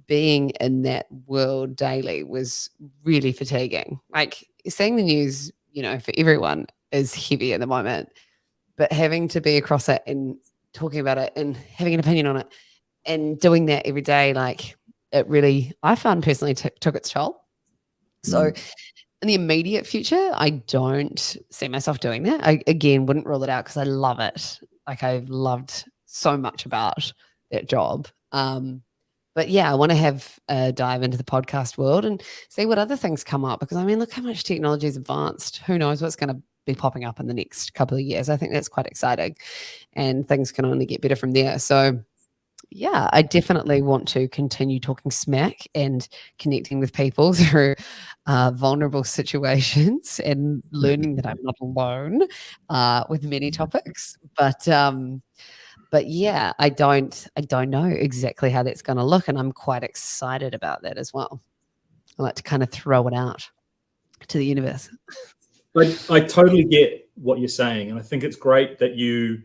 being in that world daily was really fatiguing. Like seeing the news, you know, for everyone is heavy at the moment, but having to be across it and talking about it and having an opinion on it and doing that every day, like it really, I found personally took its toll. So in the immediate future, I don't see myself doing that. I, again, wouldn't rule it out because I love it. Like I've loved so much about that job. But yeah, I want to have a dive into the podcast world and see what other things come up, because I mean, look how much technology is advanced. Who knows what's going to be popping up in the next couple of years. I think that's quite exciting, and things can only get better from there. So yeah, I definitely want to continue talking smack and connecting with people through vulnerable situations and learning that I'm not alone with many topics. But yeah, I don't know exactly how that's going to look, and I'm quite excited about that as well. I like to kind of throw it out to the universe. I totally get what you're saying, and I think it's great that you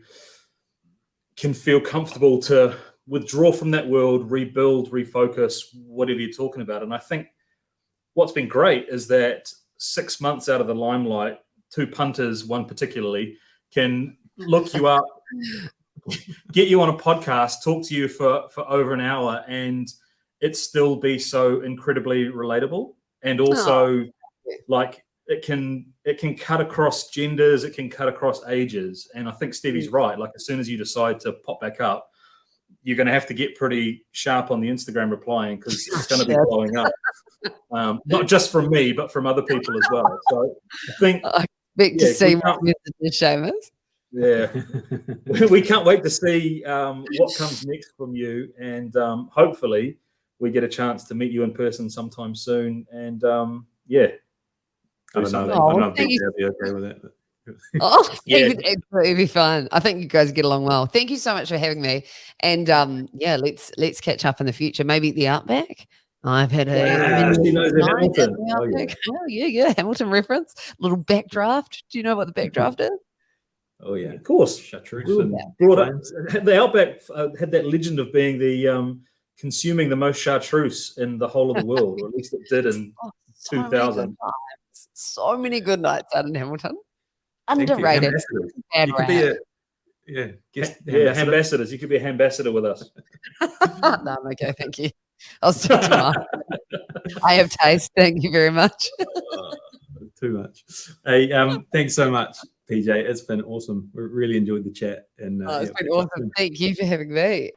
can feel comfortable to withdraw from that world, rebuild, refocus, whatever you're talking about. And I think what's been great is that 6 months out of the limelight, two punters, one particularly, can look you up, get you on a podcast, talk to you for over an hour, and it still be so incredibly relatable. And also like it can cut across genders, it can cut across ages. And I think Stevie's right. Like as soon as you decide to pop back up, you're going to have to get pretty sharp on the Instagram replying, because it's going to be blowing up. Not just from me, but from other people as well. So I think I expect to see what messages, Seamus. Yeah, we can't wait to see what comes next from you, and hopefully we get a chance to meet you in person sometime soon. And yeah, I don't know if they'll be okay with that. Oh, yeah. It would absolutely be fun. I think you guys get along well. Thank you so much for having me. And yeah, let's catch up in the future. Maybe at the Outback. I've had Hamilton. Oh yeah, Hamilton reference. Little backdraft. Do you know what the backdraft is? Oh yeah, of course. Chartreuse. Brought up, the Outback had that legend of being the consuming the most chartreuse in the whole of the world, or at least it did in 2000. So many good nights out in Hamilton. Underrated. You could be ambassadors. You could be a ambassador with us. No, I'm okay, thank you. I'll stick to mine. I have taste. Thank you very much. Too much. Hey, thanks so much, PJ. It's been awesome. We really enjoyed the chat. And it's been awesome. Thank you for having me.